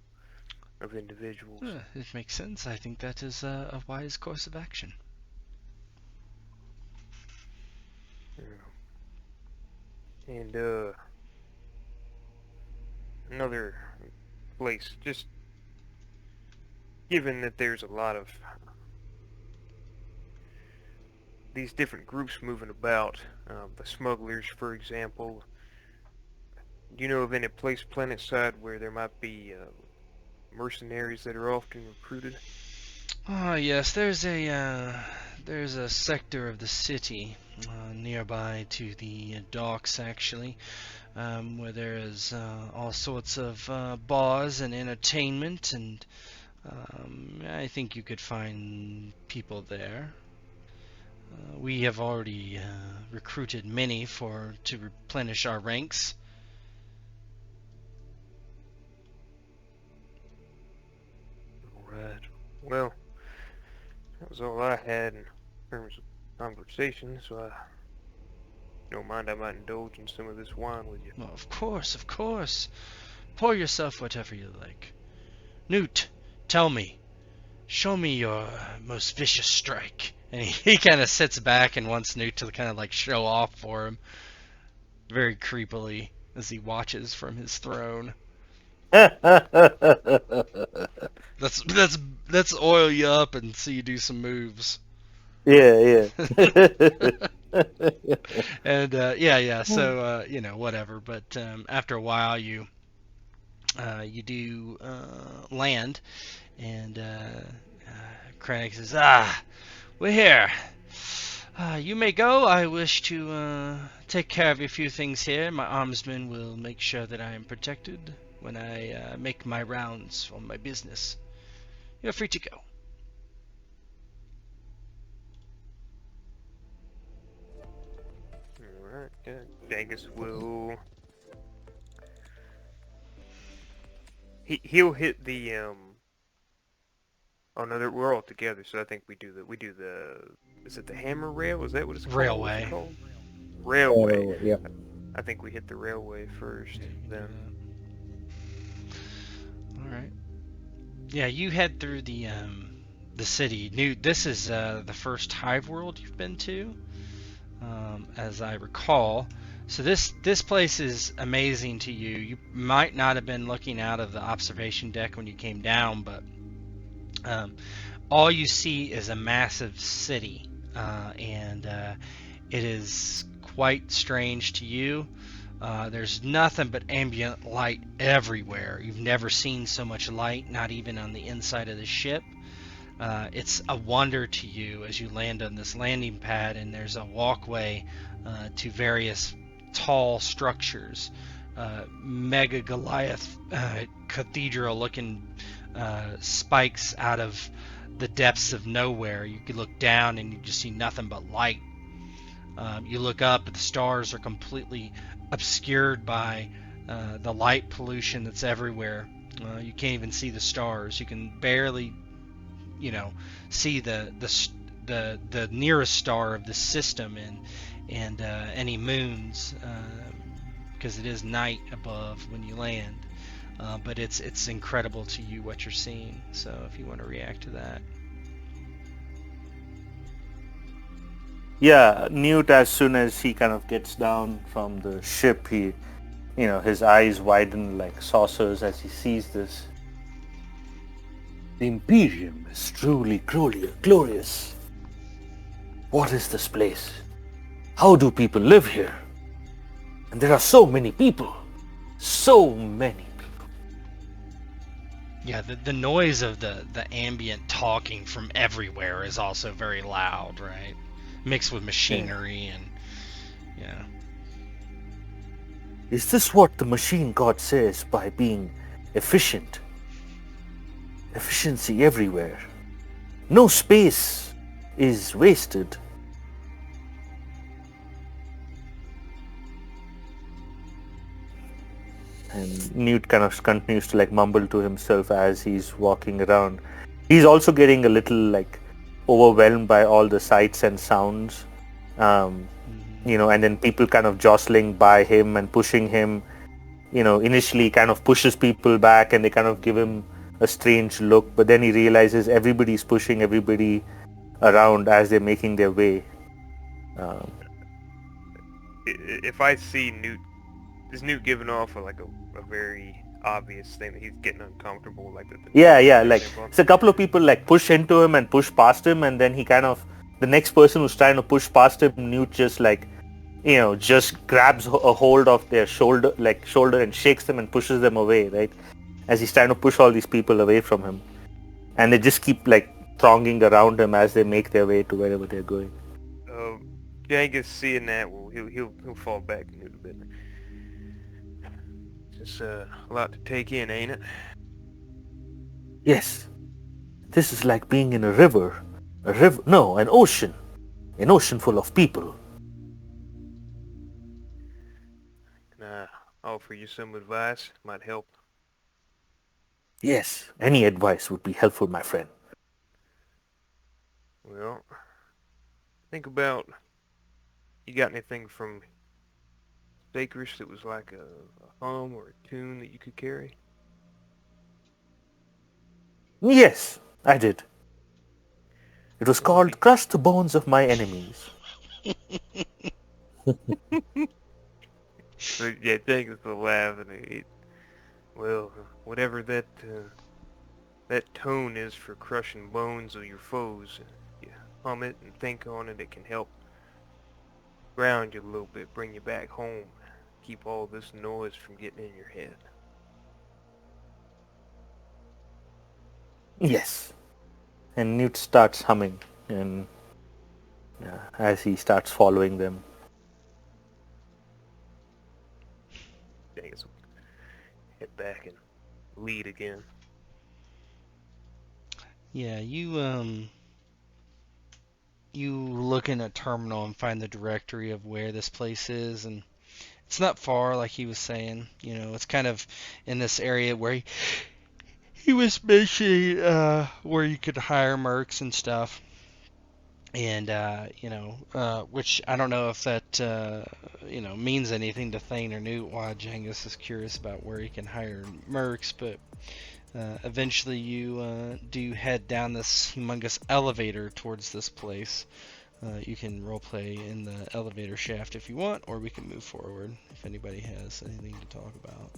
of individuals. It makes sense. I think that is a wise course of action. Yeah. And another place, just given that there's a lot of these different groups moving about, the smugglers, for example. Do you know of any place planet side where there might be mercenaries that are often recruited? Ah, yes. There's a sector of the city nearby to the docks, actually, where there is all sorts of bars and entertainment, and I think you could find people there. We have already recruited many to replenish our ranks. Alright. Well, that was all I had in terms of conversation, so I don't mind I might indulge in some of this wine with you. Well, of course, of course. Pour yourself whatever you like. Newt, tell me. Show me your most vicious strike. And he kind of sits back and wants Newt to kind of like show off for him, very creepily, as he watches from his throne. Let's oil you up and see you do some moves. Yeah. And yeah. So whatever. But after a while, you do land, and Krennic says, we're here. You may go. I wish to take care of a few things here. My armsmen will make sure that I am protected when I make my rounds on my business. You're free to go. Alright, yeah. Genghis will... He'll hit the, Oh no, we're all together, so I think we do the... Is it the hammer rail? Is that what it's called? Railway. What's it called? Railway. Yep. I think we hit the railway first, then. Alright. Yeah, you head through the city. Newt, this is the first hive world you've been to, as I recall. So this place is amazing to you. You might not have been looking out of the observation deck when you came down, but all you see is a massive city, and it is quite strange to you. There's nothing but ambient light everywhere. You've never seen so much light, not even on the inside of the ship. It's a wonder to you as you land on this landing pad, and there's a walkway to various tall structures mega Goliath cathedral-looking spikes out of the depths of nowhere. You could look down and you just see nothing but light. You look up, and the stars are completely obscured by the light pollution that's everywhere. You can't even see the stars. You can barely, see the nearest star of the system and any moons, because it is night above when you land. But it's incredible to you what you're seeing. So if you want to react to that. Yeah, Newt, as soon as he kind of gets down from the ship, his eyes widen like saucers as he sees this. The Imperium is truly glorious. What is this place? How do people live here? And there are so many people. So many people. Yeah, the noise of the ambient talking from everywhere is also very loud, right? Mixed with machinery and yeah. Is this what the machine god says by being efficient? Efficiency everywhere. No space is wasted. And Newt kind of continues to like mumble to himself as he's walking around. He's also getting a little like overwhelmed by all the sights and sounds, and then people kind of jostling by him and pushing him. Initially kind of pushes people back and they kind of give him a strange look, but then he realizes everybody's pushing everybody around as they're making their way. If I see Newt, is Newt giving off a very obvious thing that he's getting uncomfortable, like like it's a couple of people like push into him and push past him, and then he kind of, the next person who's trying to push past him, Newt just like just grabs a hold of their shoulder and shakes them and pushes them away, right, as he's trying to push all these people away from him, and they just keep like thronging around him as they make their way to wherever they're going. Genghis, seeing that, well, he'll fall back a little bit. It's a lot to take in, ain't it? Yes. This is like being in a river. An ocean. An ocean full of people. Can I offer you some advice? Might help. Yes, any advice would be helpful, my friend. Well, think about, you got anything from Sacris that was like a hum or a tune that you could carry? Yes, I did. It was called Crush the Bones of My Enemies. Yeah, thanks for laughing. Well, whatever that tone is for crushing bones of your foes, you hum it and think on it, it can help ground you a little bit, bring you back home, keep all this noise from getting in your head. Yes. And Newt starts humming, and as he starts following them. Thanks. Head back and lead again. Yeah, you look in a terminal and find the directory of where this place is, and it's not far, like he was saying. It's kind of in this area where he was mentioning where you could hire mercs and stuff. And, which I don't know if that, means anything to Thane or Newt, why Genghis is curious about where he can hire mercs, but eventually you do head down this humongous elevator towards this place. You can roleplay in the elevator shaft if you want, or we can move forward if anybody has anything to talk about.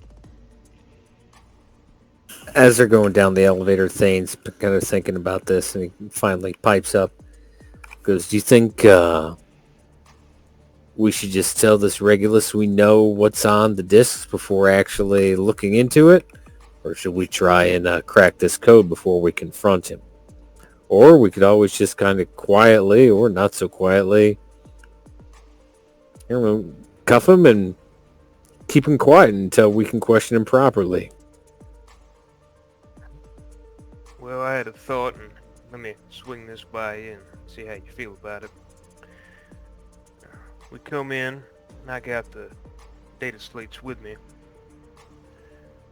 As they're going down the elevator, Thane's kind of thinking about this, and he finally pipes up. Goes, do you think we should just tell this Regulus we know what's on the discs before actually looking into it? Or should we try and crack this code before we confront him? Or we could always just kind of quietly, or not so quietly, cuff him and keep him quiet until we can question him properly. Well, I had a thought, and let me swing this by you and see how you feel about it. We come in, and I got the data slates with me.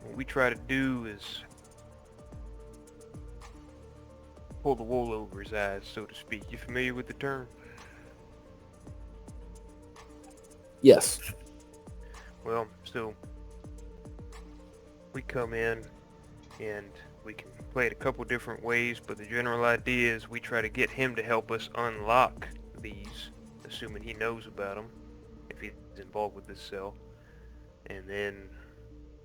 What we try to do is pull the wool over his eyes, so to speak. You familiar with the term? Yes. Well, so we come in and we can play it a couple different ways, but the general idea is we try to get him to help us unlock these, assuming he knows about them, if he's involved with this cell, and then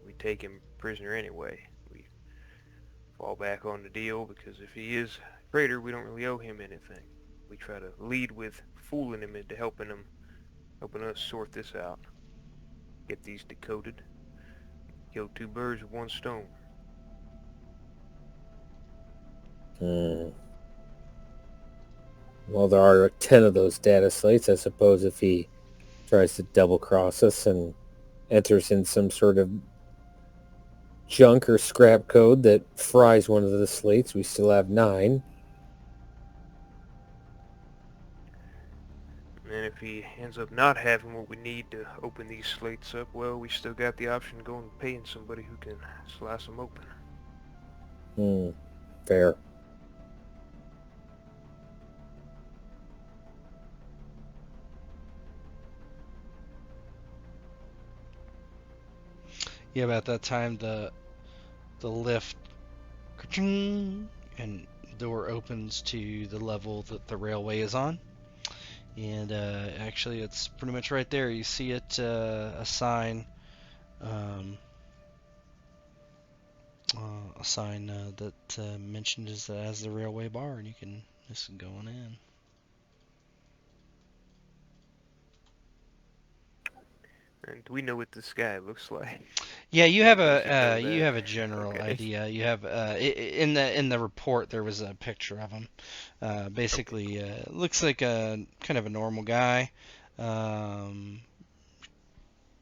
we take him prisoner anyway. We fall back on the deal, because if he is a traitor, we don't really owe him anything. We try to lead with fooling him into helping us sort this out. Get these decoded. Kill two birds with one stone. Well, there are 10 of those data slates. I suppose if he tries to double cross us and enters in some sort of junk or scrap code that fries one of the slates, we still have 9. And if he ends up not having what we need to open these slates up, well, we still got the option of going and paying somebody who can slice them open. Fair. Yeah, about that time the lift ka-ching, and door opens to the level that the railway is on. And actually, it's pretty much right there. You see it, a sign, that mentioned as the railway bar, and you can just go on in. And do we know what this guy looks like? Yeah, you have We should know you that. have a general Okay. idea. You have in the report there was a picture of him. Basically, looks like a kind of a normal guy,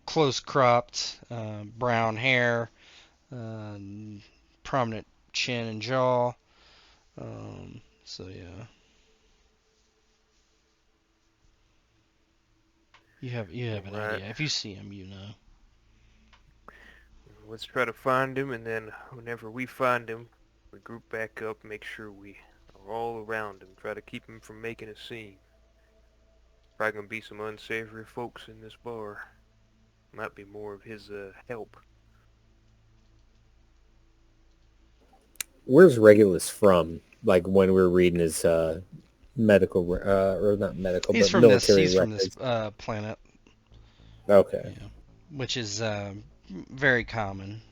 close cropped, brown hair, prominent chin and jaw. So yeah, you have an Alright. idea. If you see him, you know. Let's try to find him, and then whenever we find him, we group back up, make sure we are all around him, try to keep him from making a scene. Probably gonna be some unsavory folks in this bar. Might be more of his help. Where's Regulus from? Like when we were reading his medical, or not medical, He's but from this. military He's from this records. planet. Okay. Yeah, which is very common.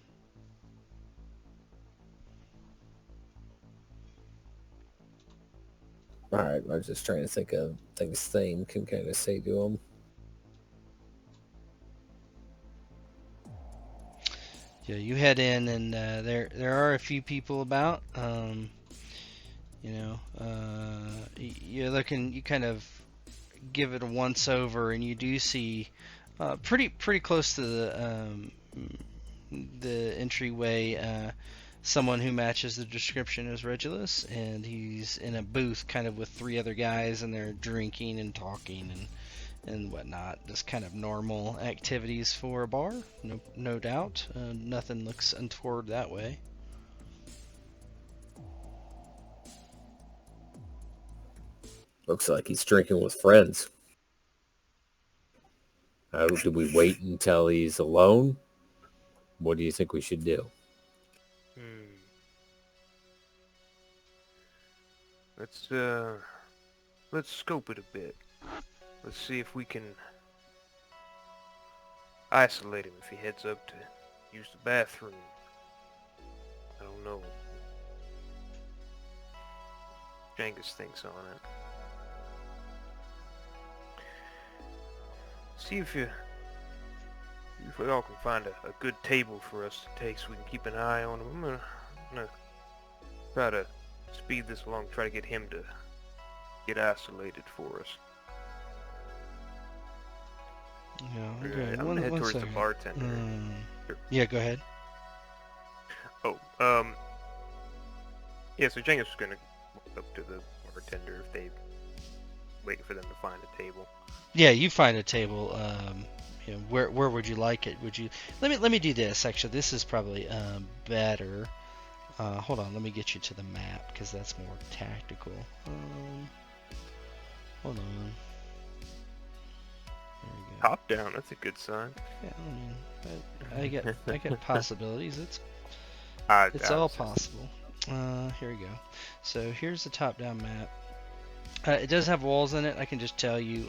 All right. I was just trying to think of things Thane can kind of say to him. Yeah, you head in, and there are a few people about. You're looking. You kind of give it a once over, and you do see pretty close to the entryway. Someone who matches the description as Regulus, and he's in a booth, kind of with 3 other guys, and they're drinking and talking and whatnot. Just kind of normal activities for a bar, no doubt. Nothing looks untoward that way. Looks like he's drinking with friends. Do we wait until he's alone? What do you think we should do? Let's scope it a bit. Let's see if we can isolate him if he heads up to use the bathroom. I don't know. Jangus thinks on it. See if we all can find a good table for us to take so we can keep an eye on him. I'm gonna try to speed this along, try to get him to get isolated for us. Yeah, okay. I'm gonna head One towards the second. bartender. Sure. Yeah, go ahead. Oh, yeah, so Jenkins was gonna walk up to the bartender if they waiting for them to find a table. Yeah, you find a table. Where would you like it? Would you let me do this? Actually, this is probably better. Hold on, let me get you to the map because that's more tactical. Hold on. There we go. Top down, that's a good sign. Yeah, I mean, I get possibilities. It's I all was just- possible. Here we go. So here's the top-down map. It does have walls in it. I can just tell you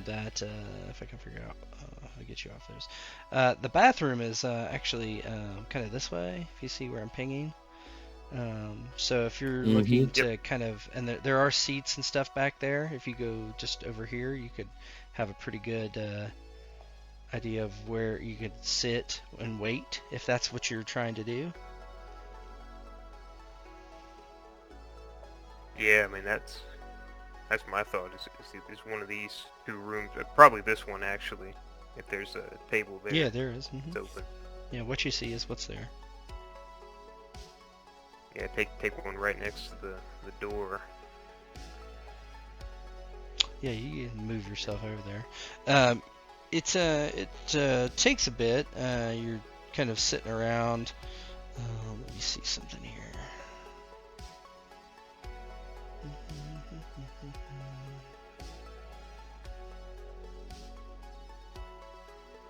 that if I can figure out how to get you off those. The bathroom is actually kind of this way. If you see where I'm pinging. So if you're looking to kind of, and there are seats and stuff back there. If you go just over here, you could have a pretty good idea of where you could sit and wait if that's what you're trying to do. Yeah, I mean that's my thought. Is one of these two rooms, probably this one actually. If there's a table there, Yeah, there is. it's open. Yeah, what you see is what's there. Yeah, take one right next to the door. Yeah, you can move yourself over there. It takes a bit. You're kind of sitting around. Let me see something here.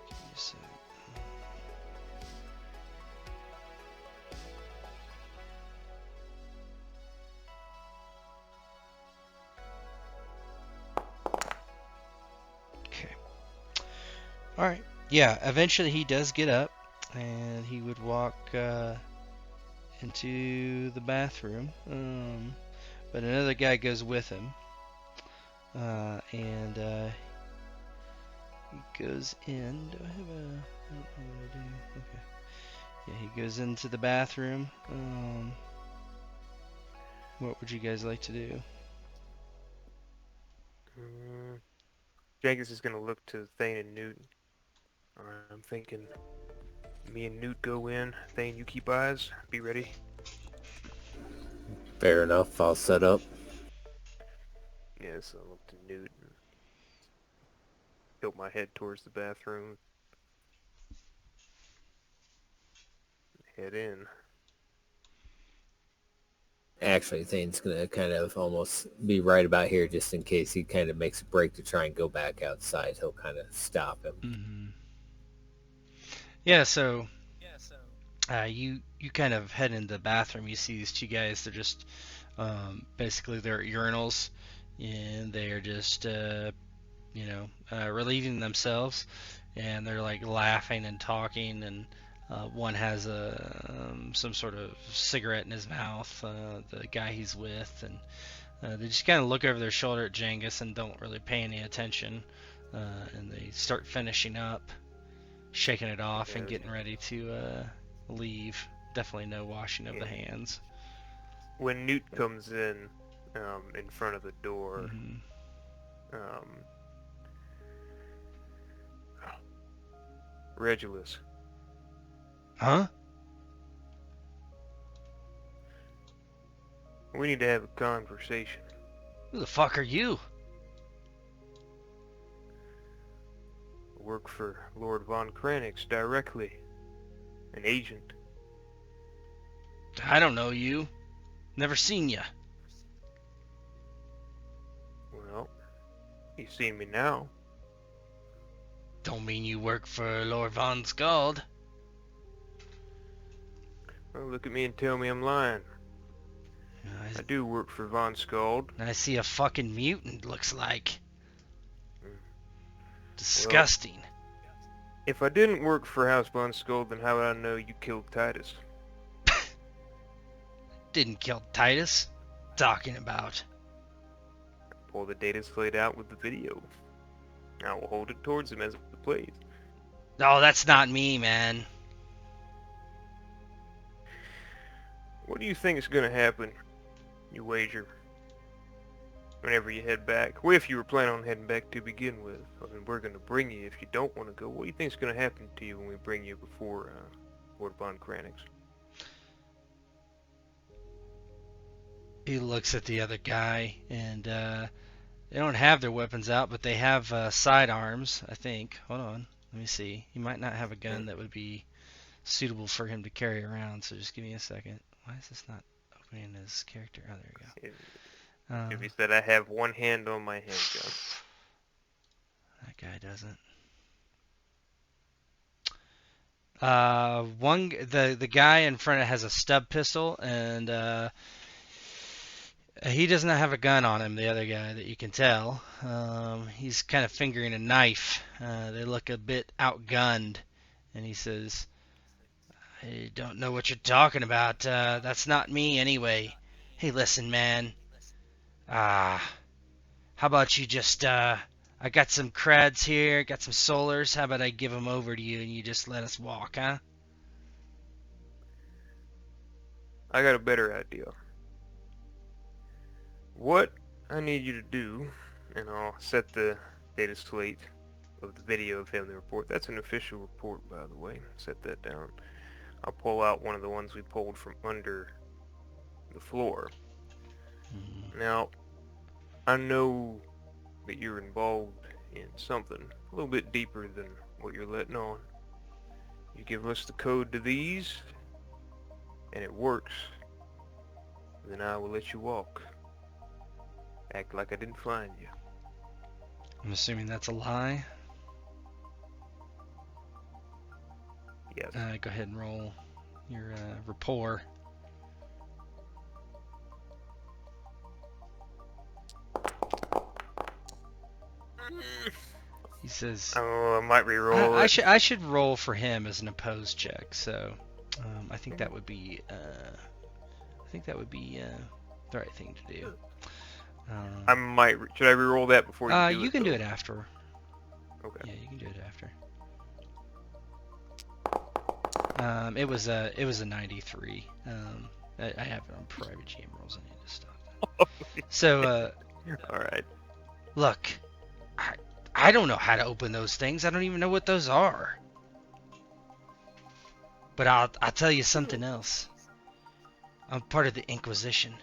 Give me a sec. Okay. All right. Yeah. Eventually, he does get up, and he would walk into the bathroom. But another guy goes with him, and he goes in. Do I have a? I don't know what I do. Okay. Yeah, he goes into the bathroom. What would you guys like to do? Jenkins is gonna look to Thane and Newt. Alright, I'm thinking me and Newt go in. Thane, you keep eyes. Be ready. Fair enough. I'll set up. Yeah, so I look to Newt and tilt my head towards the bathroom. Head in. Actually, Thane's gonna kind of almost be right about here, just in case he kind of makes a break to try and go back outside. He'll kind of stop him. Mm-hmm. Yeah, so you kind of head into the bathroom. You see these two guys. They're just basically they're at urinals, and they are just relieving themselves, and they're like laughing and talking, and one has some sort of cigarette in his mouth. The guy he's with, and they just kind of look over their shoulder at Jengus and don't really pay any attention, and they start finishing up, shaking it off, and getting ready to leave. Definitely no washing of the hands. When Newt comes in front of the door, Regulus. Huh? We need to have a conversation. Who the fuck are you? Work for Lord von Kranix directly. An agent. I don't know you. Never seen ya. Well, you've seen me now. Don't mean you work for Lord von Skald. Well, look at me and tell me I'm lying. I do work for von Skald. I see a fucking mutant, looks like. Disgusting. Well, if I didn't work for House von Skald, then how would I know you killed Titus? Didn't kill Titus. Talking about. Pull the data slate out with the video. I will hold it towards him as it plays. No, that's not me, man. What do you think is going to happen? You wager. whenever you head back. Well, if you were planning on heading back to begin with. I mean, we're going to bring you if you don't want to go. What do you think's going to happen to you when we bring you before Lord Von Kranix? He looks at the other guy, and they don't have their weapons out, but they have sidearms, I think. Hold on, let me see. He might not have a gun that would be suitable for him to carry around, so just give me a second. Why is this not opening his character? Oh, there we go. If he said, I have one hand on my handgun. That guy doesn't. The guy in front has a stub pistol, and he does not have a gun on him. The other guy, that you can tell, he's kind of fingering a knife. They look a bit outgunned, and he says, "I don't know what you're talking about. That's not me anyway. Hey, listen, man. How about you just I got some creds here, got some solars. How about I give them over to you and you just let us walk, huh?" I got a better idea. What I need you to do, and I'll set the data slate of the video of him, the report. That's an official report, by the way. Set that down. I'll pull out one of the ones we pulled from under the floor. Now, I know that you're involved in something a little bit deeper than what you're letting on. You give us the code to these, and it works, then I will let you walk. Act like I didn't find you. I'm assuming that's a lie. Yes. Go ahead and roll your rapport. He says, Oh, I might re-roll I it. should roll for him as an opposed check. So I think that would be the right thing to do. Should I re-roll that before you do it? You can do though? it after. Okay. Yeah, you can do it after. It was a 93. I have it on private GM rolls. I need to stop that. So All right. look, I don't know how to open those things. I don't even know what those are. But I'll tell you something else. I'm part of the Inquisition.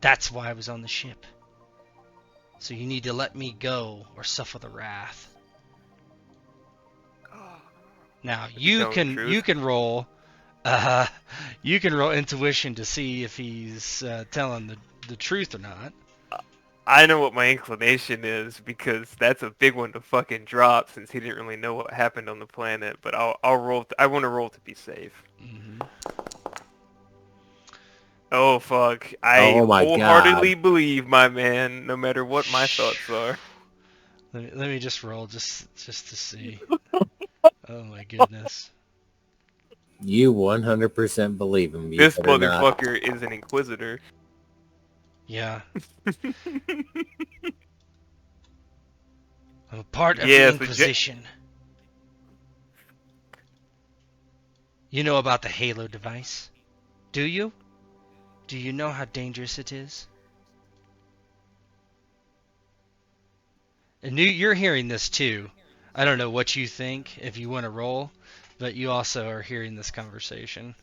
That's why I was on the ship. So you need to let me go or suffer the wrath. Now you can roll intuition to see if he's telling the truth or not. I know what my inclination is because that's a big one to fucking drop since he didn't really know what happened on the planet. But I'll roll. I want to roll to be safe. Mm-hmm. Oh fuck! I Oh my wholeheartedly God. believe my man, no matter what my thoughts are. Let me just roll just to see. Oh my goodness. You 100% believe him. You This better not. motherfucker is an inquisitor. Yeah. I'm a part of the Yes, Inquisition. You know about the Halo device? Do you? Do you know how dangerous it is? And you're hearing this too. I don't know what you think if you want to roll, but you also are hearing this conversation.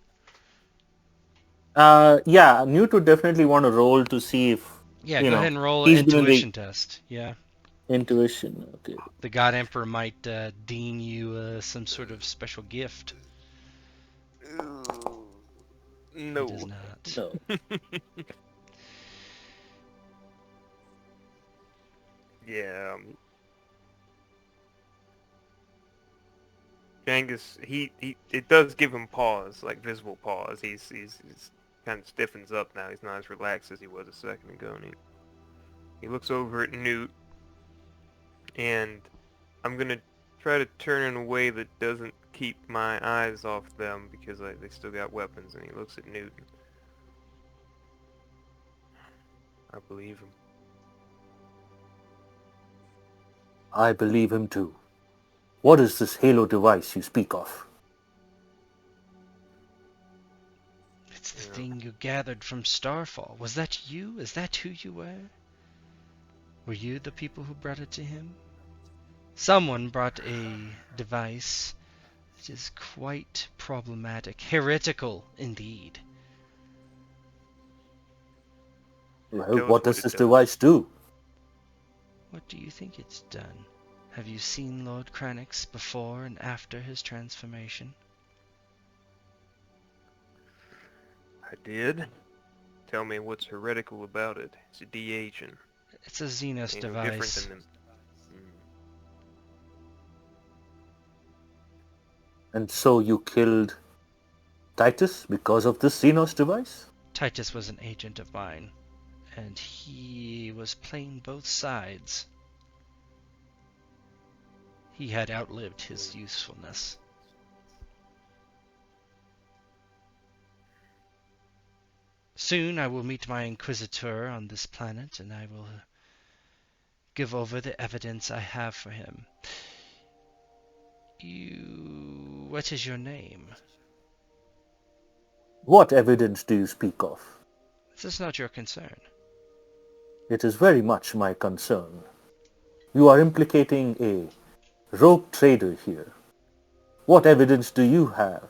Yeah, Newt would definitely want to roll to see if, Yeah, go ahead and roll an he's been in the intuition test. Yeah. intuition. Okay. The God Emperor might deem you some sort of special gift. No. He does not. No. Yeah. Genghis, it does give him pause, like visible pause. He's kind of stiffens up now. He's not as relaxed as he was a second ago. And he looks over at Newt, and I'm gonna try to turn in a way that doesn't keep my eyes off them because they still got weapons. And he looks at Newt. I believe him. I believe him too. What is this Halo device you speak of? It's the Yeah. thing you gathered from Starfall. Was that you? Is that who you were? Were you the people who brought it to him? Someone brought a device that is quite problematic. Heretical, indeed. Well, Tell us what what does it this does. device do? What do you think it's done? Have you seen Lord Cranix before and after his transformation? I did. Tell me what's heretical about it. It's a de-aging. It's a Xenos Ain't no different device. than them. And so you killed Titus because of this Xenos device? Titus was an agent of mine, and he was playing both sides. He had outlived his usefulness. Soon I will meet my Inquisitor on this planet, and I will give over the evidence I have for him. What is your name? What evidence do you speak of? This is not your concern. It is very much my concern. You are implicating a rogue trader here. What evidence do you have?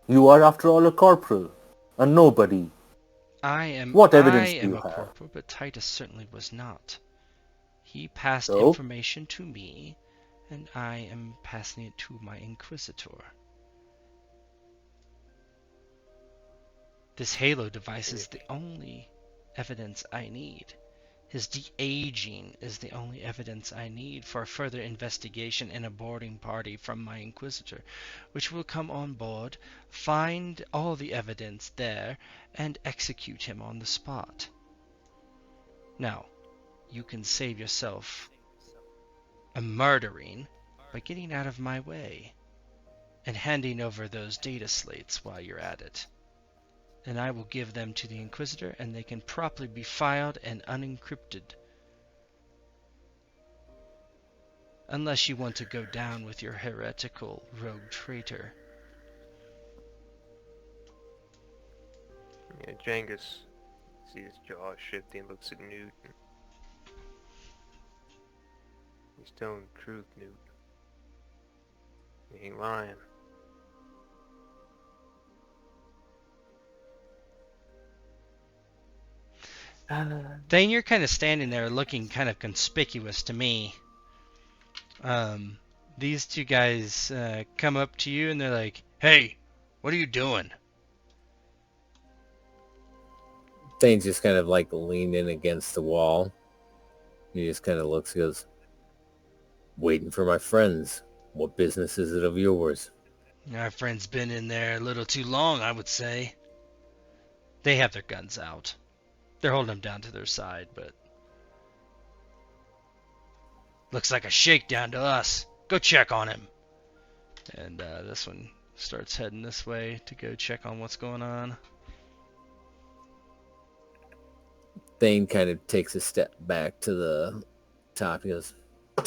You are, after all, a corporal, a nobody. I What evidence do am you a have? corporal, but Titus certainly was not. He passed So? information to me, and I am passing it to my Inquisitor. This Halo device is the only evidence I need. His de-aging is the only evidence I need for further investigation and a boarding party from my Inquisitor, which will come on board, find all the evidence there, and execute him on the spot. Now, you can save yourself a murdering by getting out of my way and handing over those data slates while you're at it. And I will give them to the Inquisitor, and they can properly be filed and unencrypted. Unless you want to go down with your heretical rogue traitor. Yeah, Jangus sees his jaw shifting, looks at Newt. He's telling the truth, Newt. He ain't lying. Thane, you're kind of standing there looking kind of conspicuous to me. These two guys come up to you and they're like, "Hey, what are you doing?" Thane's just kind of like leaning against the wall. He just kind of looks and goes, waiting for my friends. What business is it of yours? Our friend's been in there a little too long, I would say. They have their guns out. They're holding them down to their side, but looks like a shakedown to us. Go check on him. And this one starts heading this way to go check on what's going on. Thane kind of takes a step back to the top. He goes, I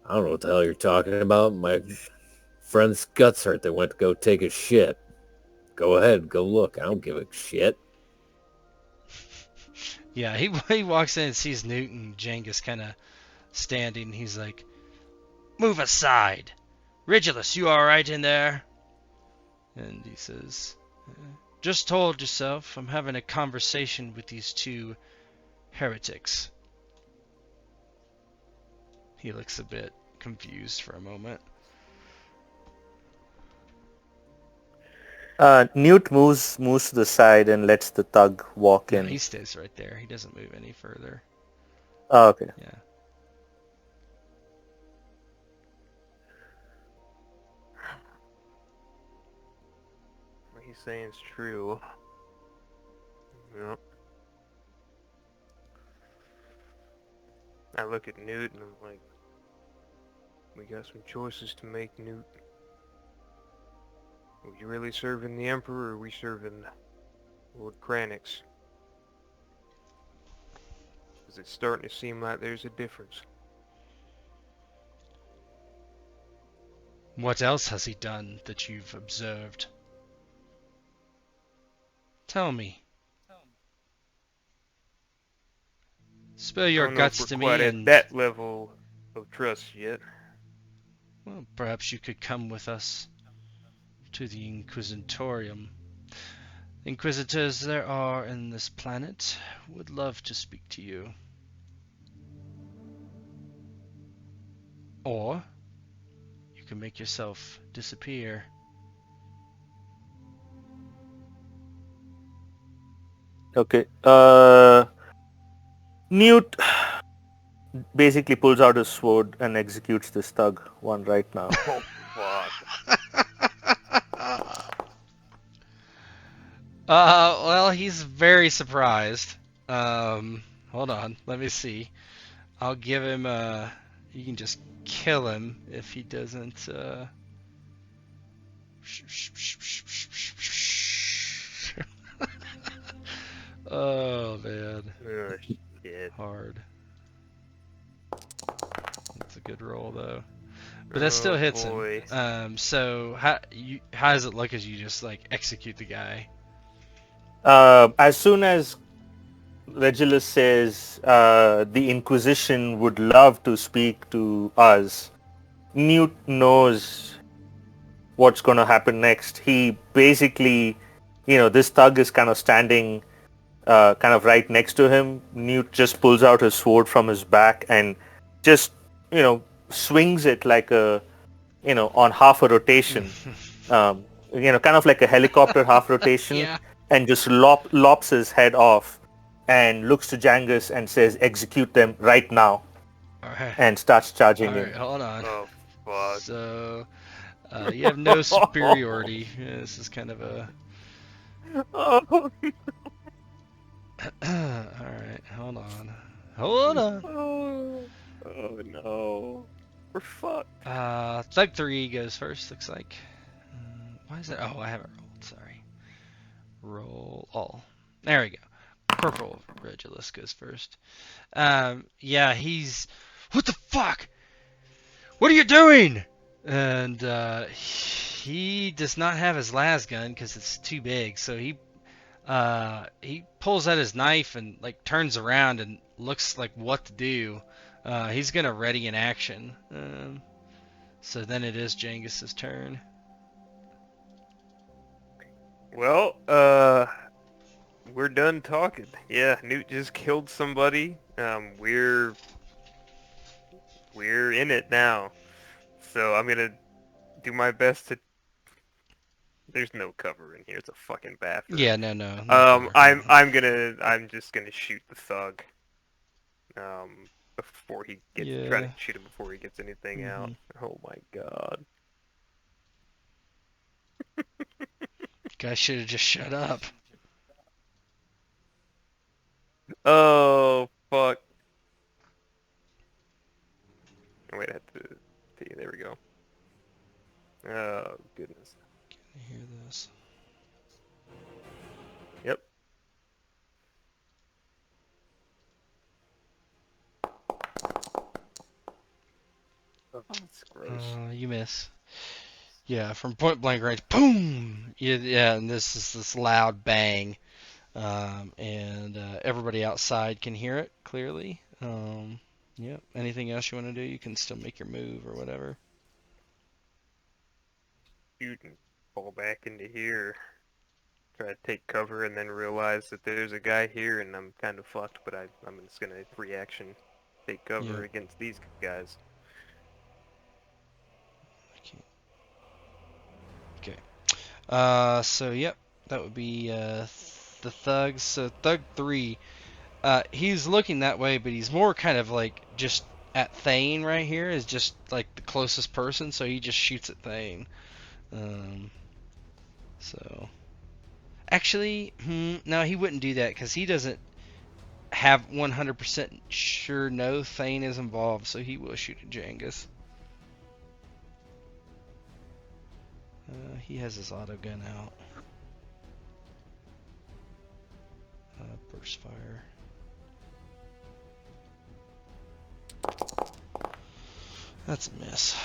don't know what the hell you're talking about. My friend's guts hurt. They went to go take a shit. Go ahead, go look. I don't give a shit. Yeah, he walks in and sees Newt and Jangus kind of standing. He's like, "Move aside. Rigulus, you alright in there?" And he says, "Just hold yourself. I'm having a conversation with these two heretics." He looks a bit confused for a moment. Newt moves to the side and lets the thug walk No, in. he stays right there. He doesn't move any further. Oh, okay. Yeah. What he's saying is true. Yep. I look at Newt and I'm like, we got some choices to make, Newt. Are we really serving the Emperor or are we serving Lord Cranix? Because it's starting to seem like there's a difference. What else has he done that you've observed? Tell me. Spill I your don't know if guts we're to quite me at and... that level of trust yet. Well, perhaps you could come with us to the Inquisitorium. Inquisitors there are in this planet would love to speak to you. Or you can make yourself disappear. Okay. Newt basically pulls out his sword and executes this thug one right now. Oh, fuck. Well, he's very surprised. Hold on, let me see. I'll give him, you can just kill him if he doesn't, Oh, man. Oh, shit. Hard. That's a good roll, though. But that still Oh, hits boy. him. So how does it look as you just like execute the guy? As soon as Regulus says the Inquisition would love to speak to us, Newt knows what's going to happen next. He basically, this thug is kind of standing kind of right next to him. Newt just pulls out his sword from his back and just, swings it like on half a rotation. Kind of like a helicopter half rotation, Yeah. and just lops his head off and looks to Jangus and says, execute them right now, Alright. and starts charging Alright, him. hold on. Oh, fuck. So, you have no superiority. Yeah, this is kind of a... Oh, Alright, hold on. Hold on. oh no. We're fucked. Thug 3 goes first, looks like. Why is it? Oh, I haven't rolled, sorry. Roll all. There we go. Corporal Regulus goes first. Yeah, he's... What the fuck? What are you doing? And he does not have his las gun because it's too big, so he pulls out his knife and like turns around and looks like what to do. He's gonna ready an action. So then it is Jangus's turn. Well, we're done talking. Yeah, Newt just killed somebody. We're in it now. So I'm gonna do my best to... There's no cover in here. It's a fucking bathroom. Yeah, no. I'm just gonna shoot the thug. Before he gets... Try to Yeah. shoot him before he gets anything out. Oh my god. Guy should have just shut up. Oh, fuck. Oh, wait, I have to... There we go. Oh, goodness. Can you hear this? Yep. Oh, that's gross. You miss. Yeah, from point blank range, boom! Yeah, and this is this loud bang, and everybody outside can hear it clearly. Yep. Anything else you want to do? You can still make your move or whatever. Shoot and fall back into here. Try to take cover and then realize that there's a guy here and I'm kind of fucked, but I'm just gonna reaction take cover Yeah. against these guys. Okay. So yep, that would be the thugs. So thug 3, he's looking that way, but he's more kind of like just at Thane right here is just like the closest person, so he just shoots at Thane. So actually, no, he wouldn't do that because he doesn't have 100% sure no Thane is involved, so he will shoot at Jangus. He has his auto gun out. Burst fire. That's a miss.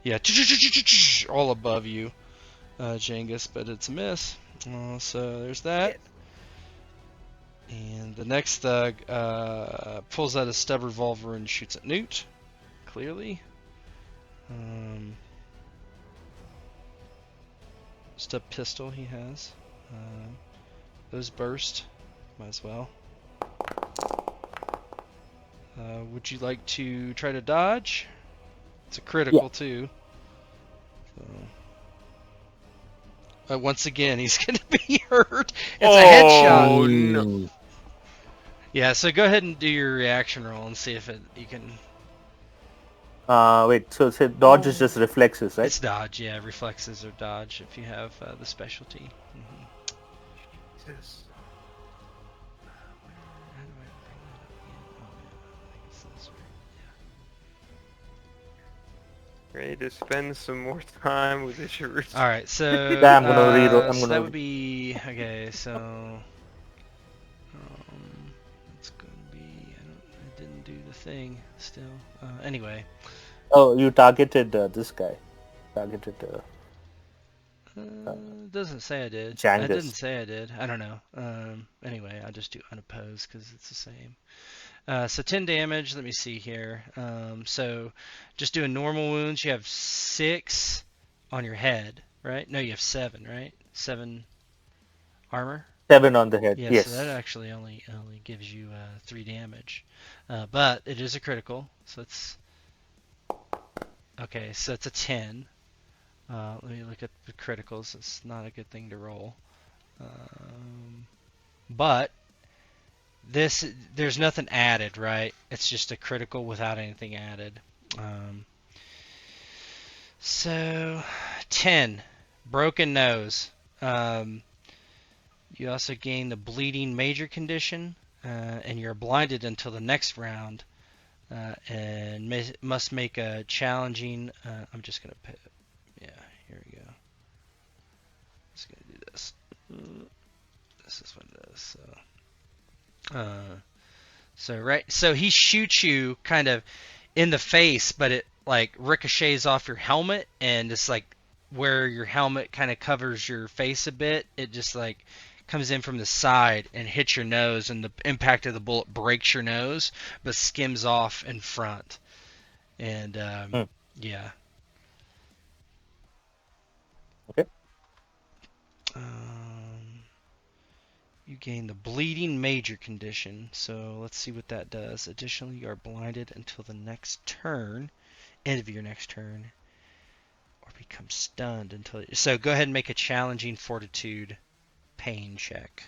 Yeah, all above you. Jengus, but it's a miss. So there's that. And the next thug pulls out a stub revolver and shoots at Newt. Clearly. Stub pistol he has. Those burst. Might as well. Would you like to try to dodge? It's a critical too. So, once again, he's going to be hurt. It's a headshot. Oh, no. Yeah, so go ahead and do your reaction roll and see if you can. Wait, so say dodge is just reflexes, right? It's dodge, yeah. Reflexes or dodge if you have the specialty. Jesus. How do I bring that up again? Oh, yeah, I think it's this right. Ready to spend some more time with this routine. All right, so Yeah, I'm gonna read. so that would be okay. So it's going to be. I didn't do the thing still. Anyway. Oh, you targeted this guy. Targeted. Doesn't say I did. Jangus. I didn't say I did. I don't know. Anyway, I'll just do unopposed because it's the same. So 10 damage. Let me see here. So just doing normal wounds. You have 6 on your head, right? No, you have 7, right? 7 armor. 7 on the head. Yeah, Yes. so that actually only gives you 3 damage. But it is a critical, so it's okay. So it's a 10. Let me look at the criticals. It's not a good thing to roll. But there's nothing added, right? It's just a critical without anything added. So 10, broken nose. You also gain the bleeding major condition, and you're blinded until the next round, and must make a challenging. I'm just gonna put. Yeah, here we go. Just gonna do this. This is what it is. So he shoots you kind of in the face, but it like ricochets off your helmet, and it's like where your helmet kind of covers your face a bit. It just like comes in from the side and hits your nose, and the impact of the bullet breaks your nose, but skims off in front. And yeah. Okay. You gain the bleeding major condition, so let's see what that does. Additionally, you are blinded until the next turn, end of your next turn, or become stunned until. So go ahead and make a challenging fortitude pain check.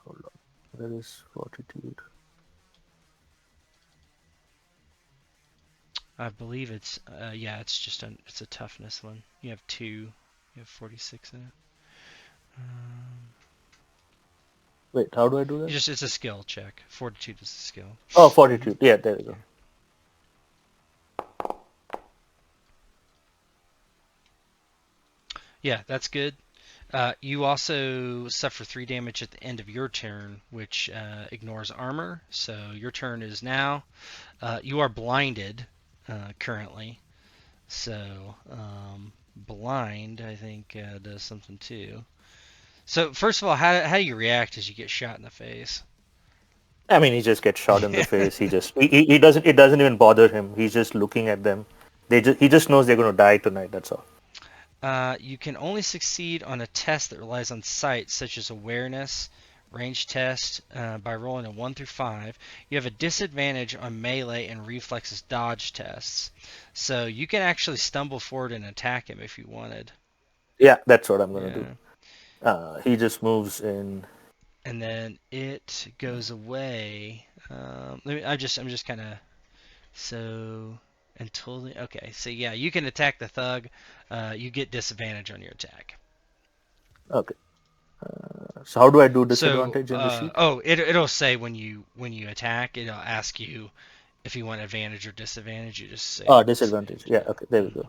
Hold on. There is fortitude. I believe it's yeah, it's just it's a toughness one. You have 2. You have 46 in it. Wait, how do I do that? It's a skill check. Fortitude is a skill. Oh, fortitude. Yeah, there you go. Yeah, that's good. You also suffer 3 damage at the end of your turn, which ignores armor. So your turn is now. You are blinded currently. So blind, I think, does something too. So first of all, how do you react as you get shot in the face? I mean, he just gets shot in the face. He doesn't. It doesn't even bother him. He's just looking at them. He just knows they're going to die tonight. That's all. You can only succeed on a test that relies on sight, such as awareness, range test, by rolling a 1 through 5. You have a disadvantage on melee and reflexes dodge tests. So you can actually stumble forward and attack him if you wanted. Yeah, that's what I'm going to do. He just moves in. And then it goes away. I'm just kind of so until the okay. So yeah, you can attack the thug. You get disadvantage on your attack. Okay. So how do I do disadvantage in the sheet? Oh, it'll say when you attack, it'll ask you if you want advantage or disadvantage. You just say Disadvantage. Yeah. Okay. There we go.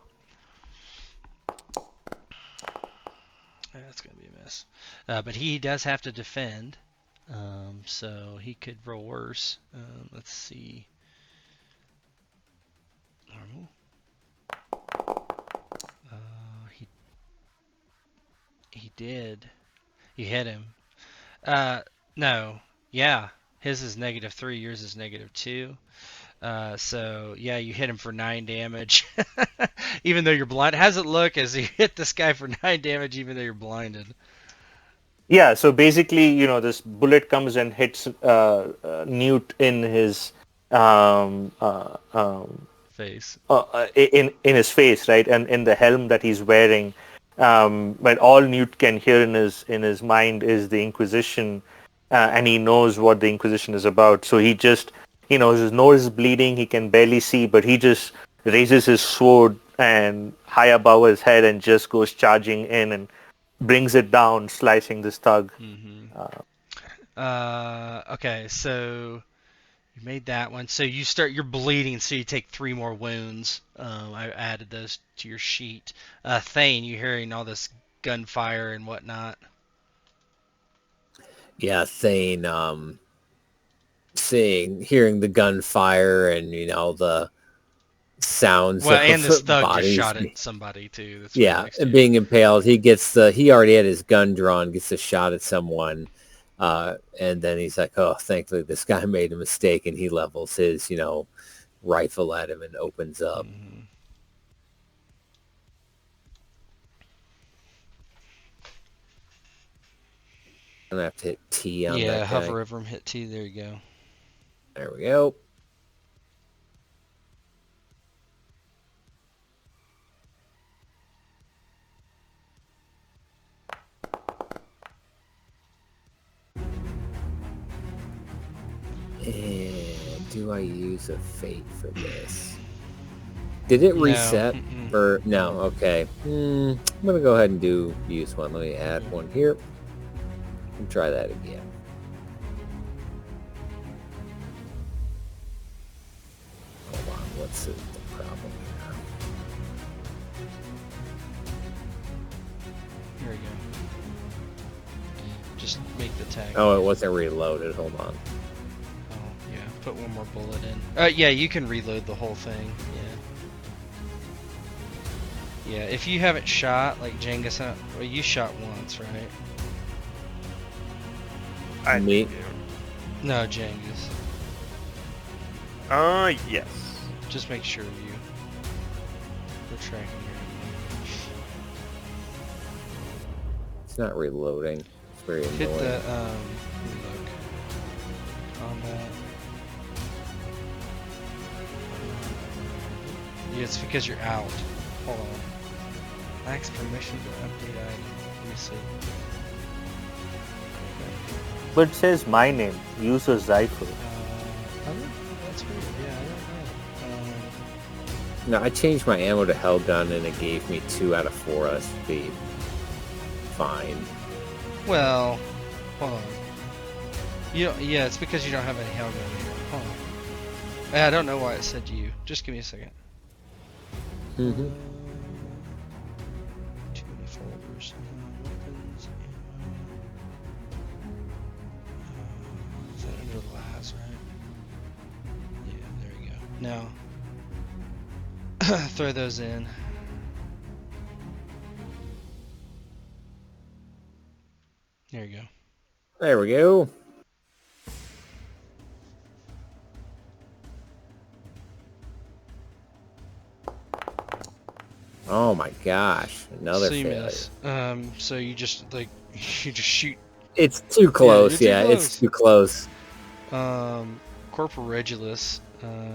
That's gonna be a miss. But he does have to defend, so he could roll worse. Let's see. Normal. did. You hit him. No. Yeah. His is -3. Yours is -2. So yeah, you hit him for 9 damage, even though you're blind. How's it look as you hit this guy for 9 damage, even though you're blinded? Yeah, so basically, this bullet comes and hits Newt in his Face. in his face, right, and in the helm that he's wearing. But all Newt can hear in his mind is the Inquisition, and he knows what the Inquisition is about. So he just, his nose is bleeding. He can barely see, but he just raises his sword and high above his head and just goes charging in and brings it down, slicing this thug. Okay, so you made that one. So you're bleeding, so you take 3 more wounds. I added those to your sheet. Thane, you hearing all this gunfire and whatnot? Yeah, Thane, hearing the gunfire and, the sounds Well, of and this thug bodies. just shot at somebody too. That's Yeah, right next to and you. being impaled, he already had his gun drawn, gets a shot at someone, and then he's like, oh, thankfully this guy made a mistake, and he levels his, rifle at him and opens up. Mm-hmm. I'm gonna have to hit T on that Yeah, guy. hover over him, hit T. There you go. There we go. And do I use a fate for this? Did it reset? Mm-mm. Or no? Okay. I'm gonna go ahead and use one. Let me add one here. And try that again. Hold on. What's the problem here? Here we go. Just make the tag. Oh, it wasn't reloaded. Hold on. Oh, yeah. Put one more bullet in. Yeah, you can reload the whole thing. Yeah. Yeah, if you haven't shot, like Jengus, well, you shot once, right? Me? No, Jengus. Yes. Just make sure we're tracking your It's not reloading. It's very annoying. hit the, let me look. Combat. Yeah, it's because you're out. Hold on. Max permission to update item. Let me see. But it says my name, user's rifle. That's weird. Yeah, I don't know. No, I changed my ammo to held gun and it gave me 2 out of 4 out of speed. Fine. Well, hold on. Yeah, it's because you don't have any held gun here. Hold on. I don't know why it said you. Just give me a second. Mm-hmm. Too many folders. Weapons. Is that under the last, right? Yeah, there we go. Now, throw those in. There you go. There we go. Oh my gosh, another So you failure. miss. So you just shoot. It's too close. you're Yeah, too it's too close. Corporal Regulus,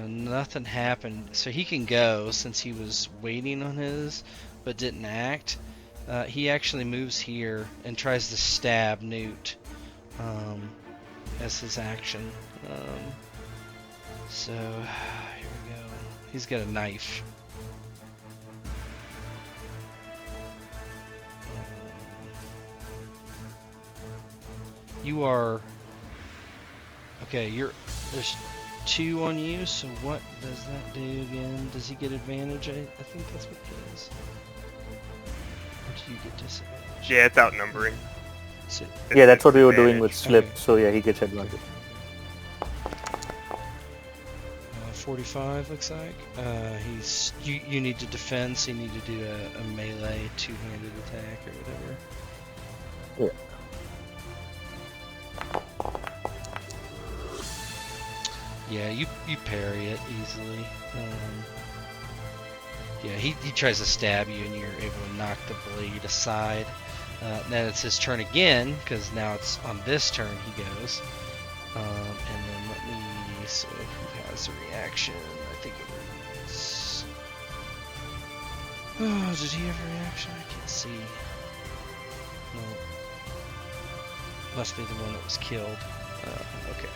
nothing happened. So he can go since he was waiting on his, but didn't act. He actually moves here and tries to stab Newt as his action. So here we go. He's got a knife. You are okay. There's 2 on you. So what does that do again? Does he get advantage? I think that's what it is. Or do you get disadvantage? Yeah, it's outnumbering. So, Yeah, that's what we were doing with Advantage. Slip. Okay. So yeah, he gets advantage. 45 looks like. You need to defend. So you need to do a melee 2-handed attack or whatever. Yeah. Yeah, you parry it easily. Yeah, he tries to stab you, and you're able to knock the blade aside. Then it's his turn again, because now it's on this turn he goes. And then let me... So who has a reaction? I think it was... Oh, did he have a reaction? I can't see. No. Must be the one that was killed. Okay.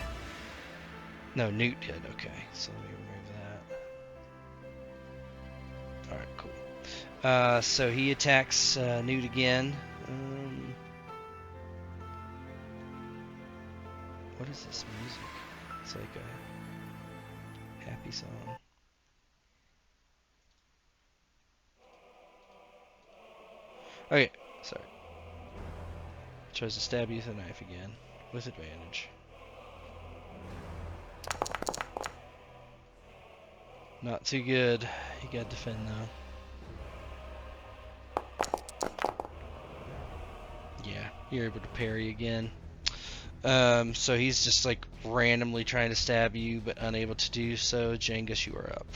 No, Newt did. Okay, so let me remove that. Alright, cool. So he attacks Newt again. What is this music? It's like a happy song. Okay, sorry. Tries to stab you with a knife again, with advantage. Not too good. You gotta defend though. Yeah, you're able to parry again. So he's just like randomly trying to stab you, but unable to do so. Jengus, you are up.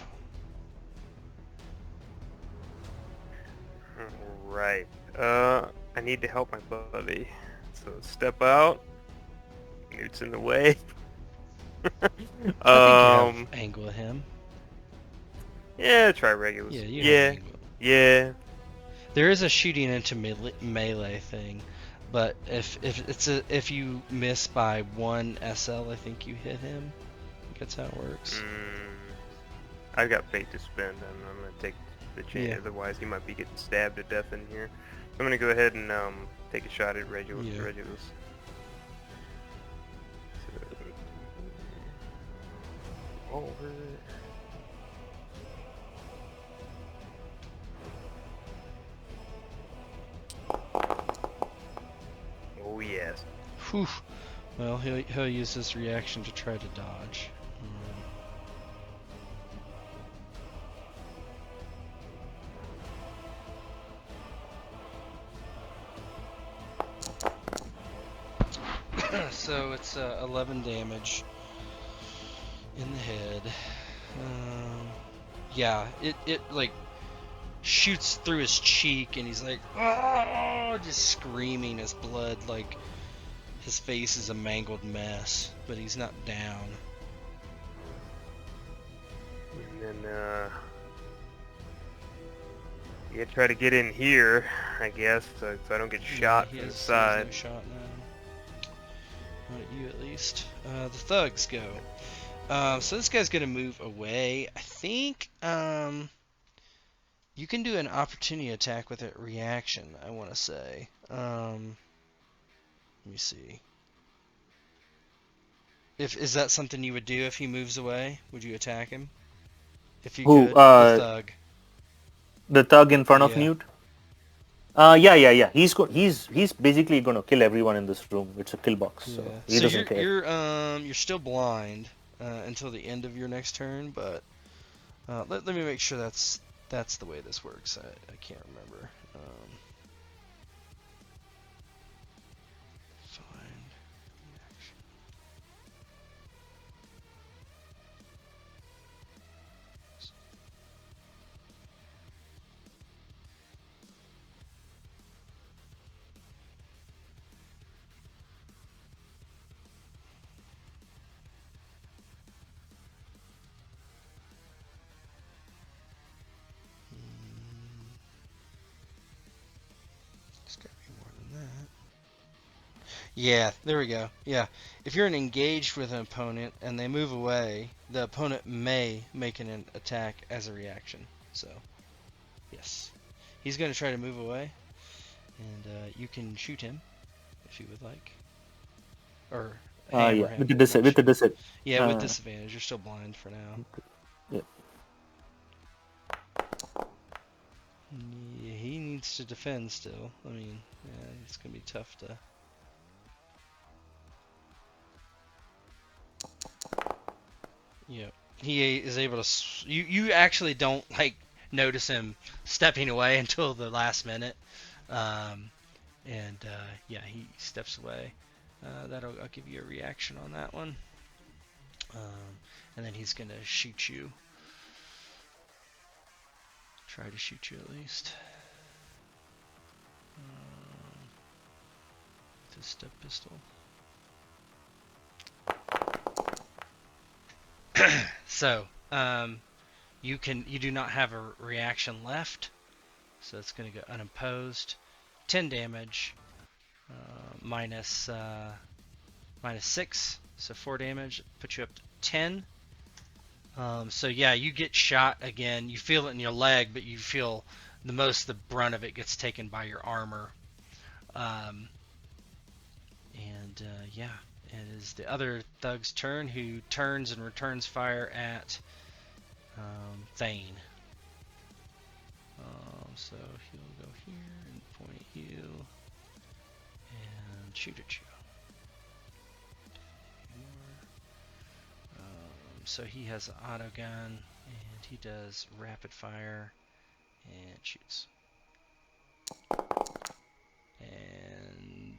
Right. I need to help my buddy. So step out. Newt's in the way. I think you have angle at him. Yeah, try Regulus. Yeah, you have angle. Yeah. There is a shooting into melee thing, but if you miss by 1 SL, I think you hit him. I think that's how it works. I've got fate to spend, and I'm gonna take the chance. Yeah. Otherwise, he might be getting stabbed to death in here. So I'm gonna go ahead and take a shot at Regulus. Yeah. Regulus. So, over. Oh yes. Whew. Well, he'll use his reaction to try to dodge. So it's 11 damage in the head. Yeah, it like shoots through his cheek, and he's like, oh, just screaming his blood, like his face is a mangled mess, but he's not down. And then you try to get in here, I guess, so I don't get shot from the side. No shot now. Not you, at least. The thugs go. So this guy's gonna move away. I think you can do an opportunity attack with a reaction, I want to say. Let me see. Is that something you would do if he moves away? Would you attack him? If you could, the thug. The thug in front of Yeah. Newt? Yeah. He's basically going to kill everyone in this room. It's a kill box, so he doesn't care. You're still blind until the end of your next turn, but let me make sure that's the way this works. I can't remember. Find reaction. It's gotta be more than that. Yeah, there we go. Yeah, if you're engaged with an opponent and they move away, the opponent may make an attack as a reaction. So, yes, he's going to try to move away, and you can shoot him if you would like, or hammer him. With the disadvantage. Yeah, with disadvantage. You're still blind for now. Yeah. Yeah, he needs to defend still. I mean, yeah, it's going to be tough to... Yeah, he is able to... You actually don't, like, notice him stepping away until the last minute. And yeah, he steps away. I'll give you a reaction on that one. And then he's gonna shoot you. Try to shoot you at least. With his step pistol. So, you do not have a reaction left, so it's going to go unopposed. 10 damage, minus 6, so 4 damage, put you up to 10. So yeah, you get shot again. You feel it in your leg, but you feel the brunt of it gets taken by your armor. Yeah, it is the other thug's turn, who turns and returns fire at Thane. So he'll go here and point at you and shoot at you. So he has an auto gun, and he does rapid fire and shoots. And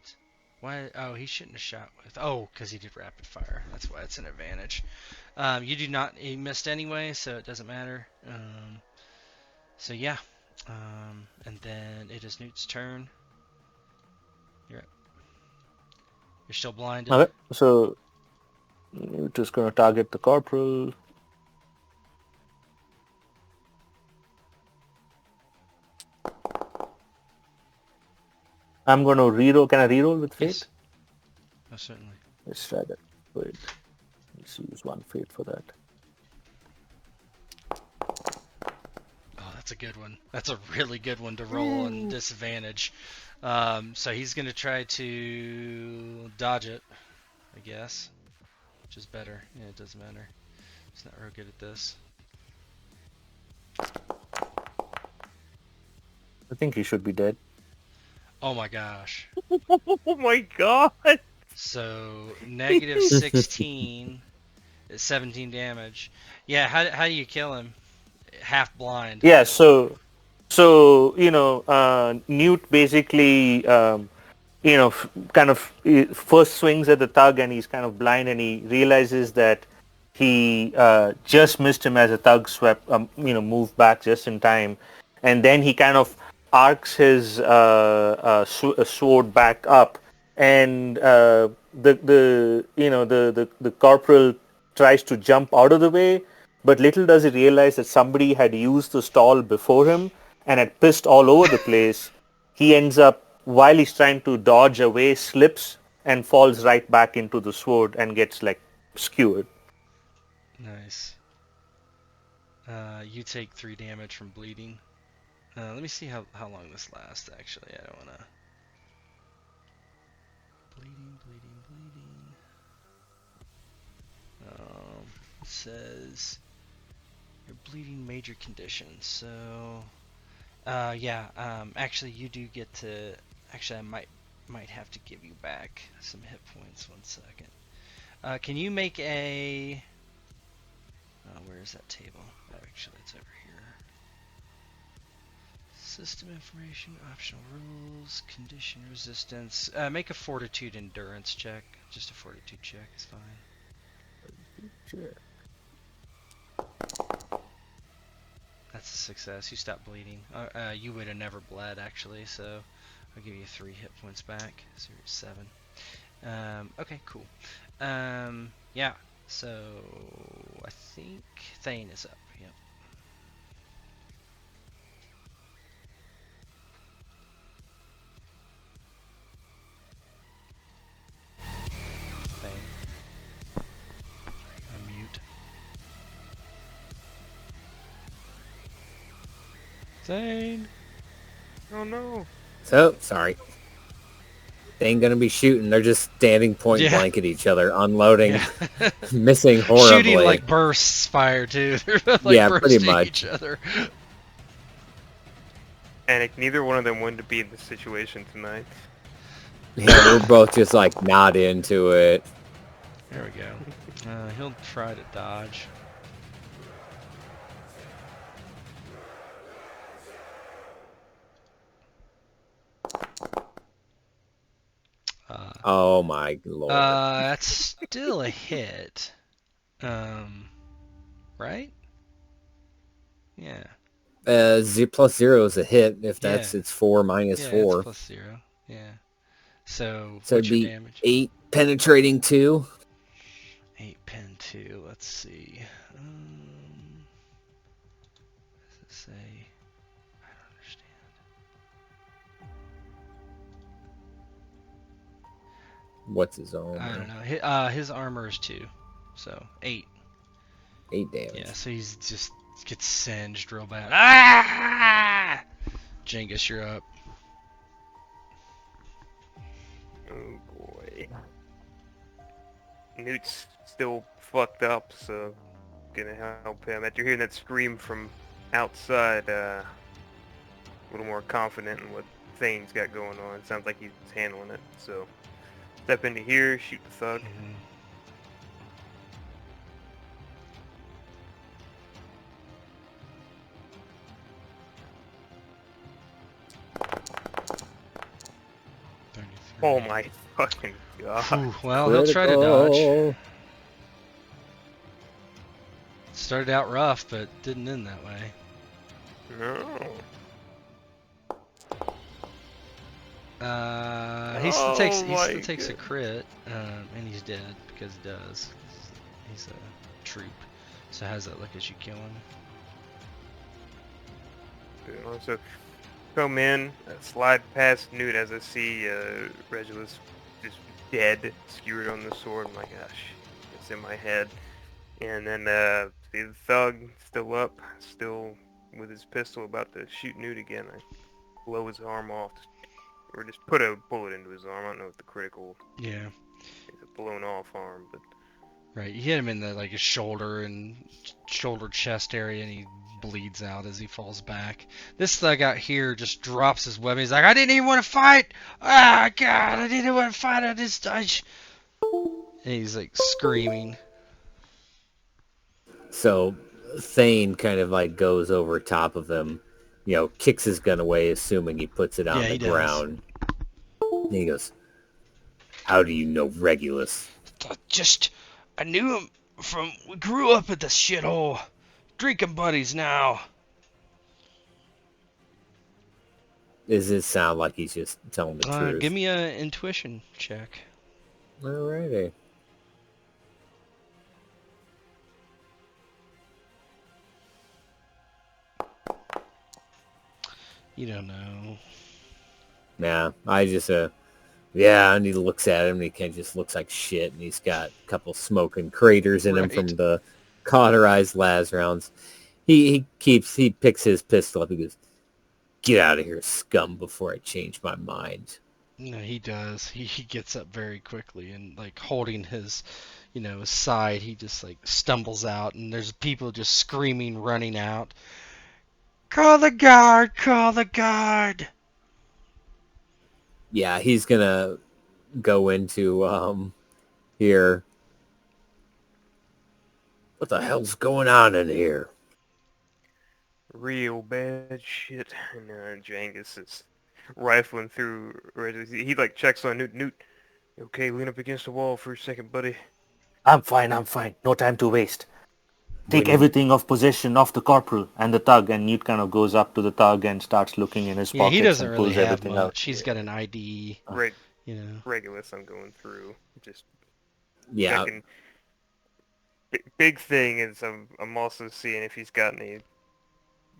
why? Oh, he shouldn't have shot with. Oh, because he did rapid fire. That's why it's an advantage. You do not. He missed anyway, so it doesn't matter. So yeah. And then it is Newt's turn. You're still blinded. Okay, so you're just going to target the corporal. I'm going to reroll. Can I reroll with fate? Yes. Oh, certainly. Let's try that. Wait. Let's use one fate for that. Oh, that's a good one. That's a really good one to roll on disadvantage. So he's going to try to dodge it, I guess, which is better. Yeah, it doesn't matter. He's not real good at this. I think he should be dead. Oh my gosh. Oh my god! So negative 16 is 17 damage. Yeah, how do you kill him? Half blind. Yeah, so Newt basically first swings at the thug, and he's kind of blind, and he realizes that he just missed him as a thug swept moved back just in time, and then he kind of arcs his sword back up, and the corporal tries to jump out of the way, but little does he realize that somebody had used the stall before him and had pissed all over the place. He ends up, while he's trying to dodge away, slips and falls right back into the sword and gets skewered. Nice. You take 3 damage from bleeding. Let me see how long this lasts, actually. I don't want to... Bleeding. It says... You're bleeding major conditions, so... actually you do get to... Actually, I might have to give you back some hit points. 1 second. Can you make a... where is that table? Oh, actually, it's over here. System information, optional rules, condition resistance. Make a fortitude endurance check. Just a fortitude check is fine. Sure. That's a success. You stop bleeding. You would have never bled, actually, so I'll give you 3 hit points back. So you're at 7. Okay, cool. Yeah, so I think Thane is up. Yep. Thane. Unmute. Thane! Oh no! So, sorry. They ain't gonna be shooting. They're just standing point blank at each other, unloading, missing horribly. Shooting like bursts fire too. They're yeah, pretty much. Each other. And neither one of them wanted to be in this situation tonight. Yeah, we're both just not into it. There we go. He'll try to dodge. Oh my lord. That's still a hit. Right? Yeah. Plus 0 is a hit. If Yeah. that's it's 4 minus Yeah, it's 4. +0. Yeah. So, So what's it'd your be damage? 8 penetrating 2. 8 pen 2. Let's see. What does it say? I don't understand. What's his armor? I don't know. His armor is 2. So, 8. 8 damage. Yeah, so he's just gets singed real bad. Ah! Genghis, you're up. Oh boy. Newt's still fucked up, so gonna help him. After hearing that scream from outside, a little more confident in what Thane's got going on. Sounds like he's handling it. So step into here, shoot the thug. Mhm. Oh my fucking god. Whew, well, he'll try to dodge. Critical. Started out rough, but didn't end that way. No. He still takes Oh he still my takes a God. crit, and he's dead because he does. He's a troop. So how's that look as you kill him? So come in, slide past Newt as I see Regulus just dead, skewered on the sword. I'm like, ah, shit, it's in my head. And then see the thug still up, still with his pistol about to shoot Newt again. I blow his arm off, or just put a bullet into his arm. I don't know if the critical Yeah. is a blown off arm, but Right. You hit him in the his shoulder and shoulder chest area, and he bleeds out as he falls back. This thug out here just drops his weapon. He's like, I didn't even want to fight. Ah, God, I didn't want to fight. And he's like screaming. So Thane kind of like goes over top of him, kicks his gun away, assuming he puts it on Yeah, the he does. ground. And he goes, "How do you know Regulus?" I knew him we grew up at this shithole. Drinking buddies now. Does it sound like he's just telling the truth? Give me a intuition check. Alrighty. You don't know. Nah, I just yeah, and he looks at him and he kind of just looks like shit, and he's got a couple smoking craters in him from Right. the cauterized las rounds. He picks his pistol up. He goes, "Get out of here, scum, before I change my mind." No, he does. He gets up very quickly and holding his, his side. He just stumbles out, and there's people just screaming, running out. Call the guard! Call the guard! Yeah, he's gonna go into here. What the hell's going on in here? real bad shit. And Jangus is rifling through. He checks on Newt. Newt, you okay? Lean up against the wall for a second, buddy. I'm fine. No time to waste. Take When- everything of possession off the corporal and the thug, and Newt kind of goes up to the thug and starts looking in his Yeah, pockets he doesn't and really pulls have everything much. out. He's got an ID, Regulus, I'm going through. Just Yeah, checking. Big thing is I'm also seeing if he's got any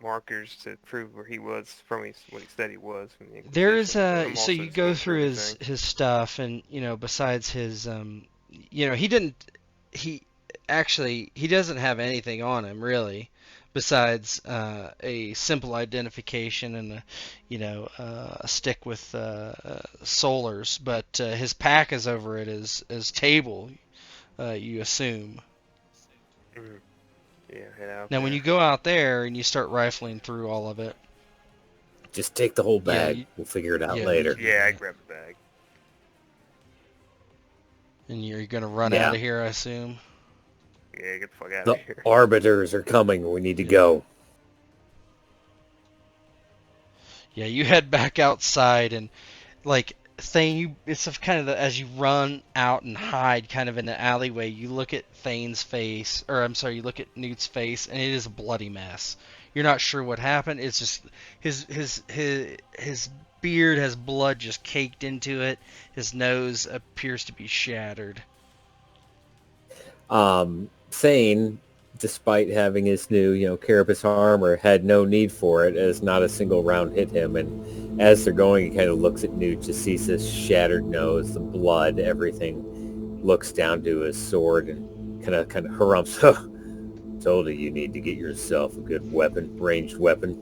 markers to prove where he was from what he said he was from the There's Inquisition, but I'm so also you just go going through everything. his stuff, and besides his he doesn't have anything on him really, besides a simple identification and a stick with solars, but his pack is over at his table, you assume. Mhm. Yeah, head out Now there. when you go out there and you start rifling through all of it, just take the whole Yeah, bag. We'll figure it out yeah, later. Yeah, I grabbed the bag. and you're gonna run Yeah. out of here, I assume. Yeah, get the fuck out The of here. arbiters are coming. We need to go. Yeah, you head back outside, and Thane, it's kind of as you run out and hide kind of in the alleyway, you look at Thane's face, or I'm sorry, you look at Newt's face, and it is a bloody mess. You're not sure what happened. It's just his beard has blood just caked into it. His nose appears to be shattered. Thane, despite having his new, carapace armor, had no need for it as not a single round hit him. And as they're going, he kind of looks at Newt, just sees his shattered nose, the blood, everything. Looks down to his sword and kind of harumphs. Told you need to get yourself a good weapon, ranged weapon.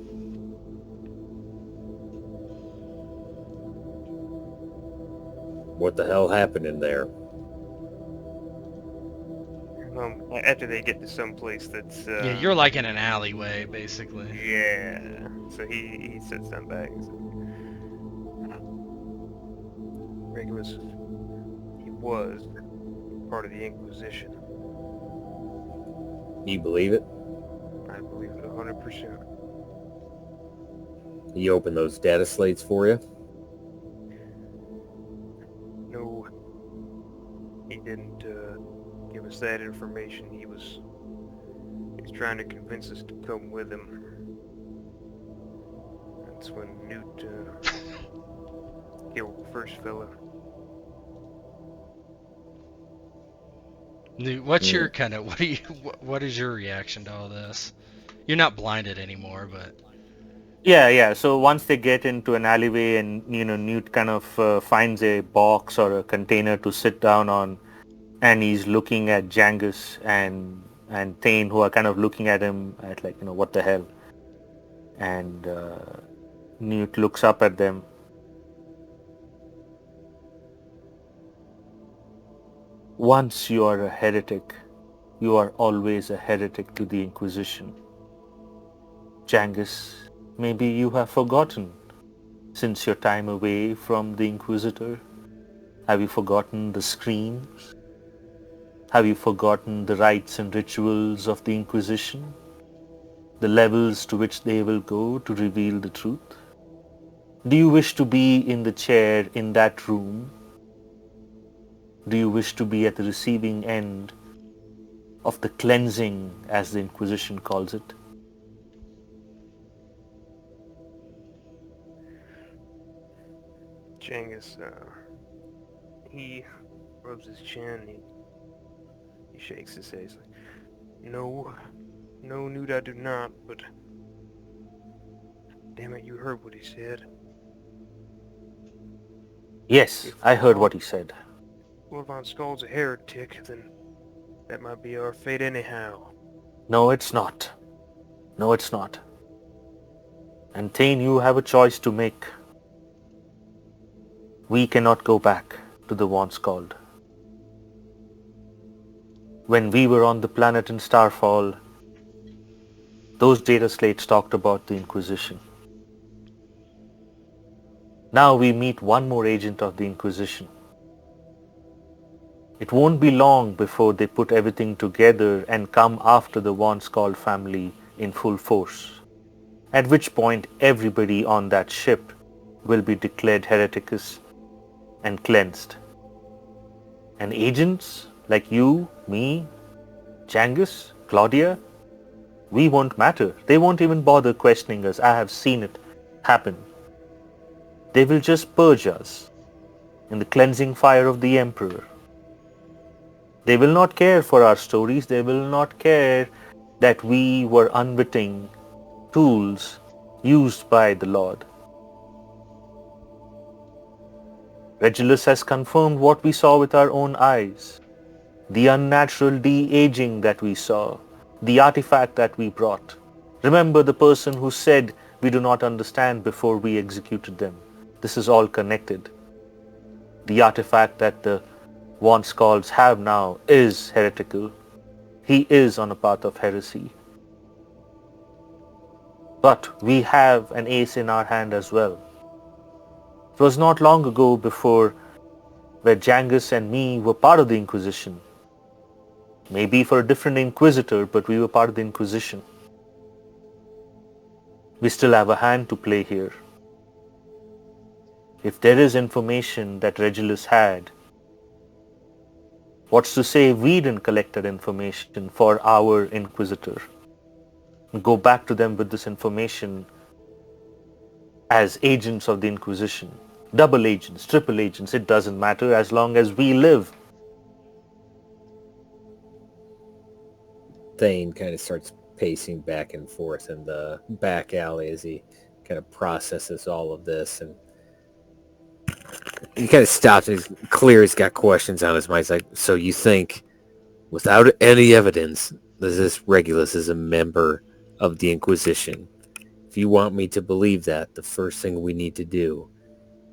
What the hell happened in there? After they get to some place that's Yeah, you're like in an alleyway, basically. yeah. So he sits down back and says, Regulus, he was part of the Inquisition. You believe it? I believe it 100%. He opened those data slates for you? No, he didn't give us that information. He was trying to convince us to come with him. That's when Newt killed the first fella. Newt, what's your kind of what is your reaction to all this? You're not blinded anymore, but Yeah. So once they get into an alleyway and, Newt kind of finds a box or a container to sit down on, and he's looking at Jangus and Thane, who are kind of looking at him at like, what the hell? And Newt looks up at them. Once you are a heretic, you are always a heretic to the Inquisition. Jangus, maybe you have forgotten since your time away from the Inquisitor. Have you forgotten the screams? Have you forgotten the rites and rituals of the Inquisition? The levels to which they will go to reveal the truth? Do you wish to be in the chair in that room? Do you wish to be at the receiving end of the cleansing, as the Inquisition calls it? Jangus, he rubs his chin, he shakes his head, he's like, no, Newt, I do not, but damn it, you heard what he said. Yes, I heard what he said. Well, if Von Skull's a heretic, then that might be our fate anyhow. No, it's not. No, it's not. And Thane, you have a choice to make. We cannot go back to the once called. When we were on the planet in Starfall, those data slates talked about the Inquisition. Now we meet one more agent of the Inquisition. It won't be long before they put everything together and come after the once called family in full force, at which point everybody on that ship will be declared hereticus and cleansed. And agents like you, me, Jangus, Claudia, we won't matter. They won't even bother questioning us. I have seen it happen. They will just purge us in the cleansing fire of the Emperor. They will not care for our stories. They will not care that we were unwitting tools used by the Lord. Regulus has confirmed what we saw with our own eyes. The unnatural de-aging that we saw. The artifact that we brought. Remember the person who said we do not understand before we executed them. This is all connected. The artifact that the once calls have now is heretical. He is on a path of heresy. But we have an ace in our hand as well. It was not long ago before where Jangus and me were part of the Inquisition. Maybe for a different Inquisitor, but we were part of the Inquisition. We still have a hand to play here. If there is information that Regulus had, what's to say we didn't collect that information for our Inquisitor? Go back to them with this information as agents of the Inquisition. Double agents, triple agents, it doesn't matter as long as we live. Thane kind of starts pacing back and forth in the back alley as he kind of processes all of this, and he kind of stops and he's clear. He's got questions on his mind. He's like, so you think, without any evidence, that this Regulus is a member of the Inquisition? If you want me to believe that, the first thing we need to do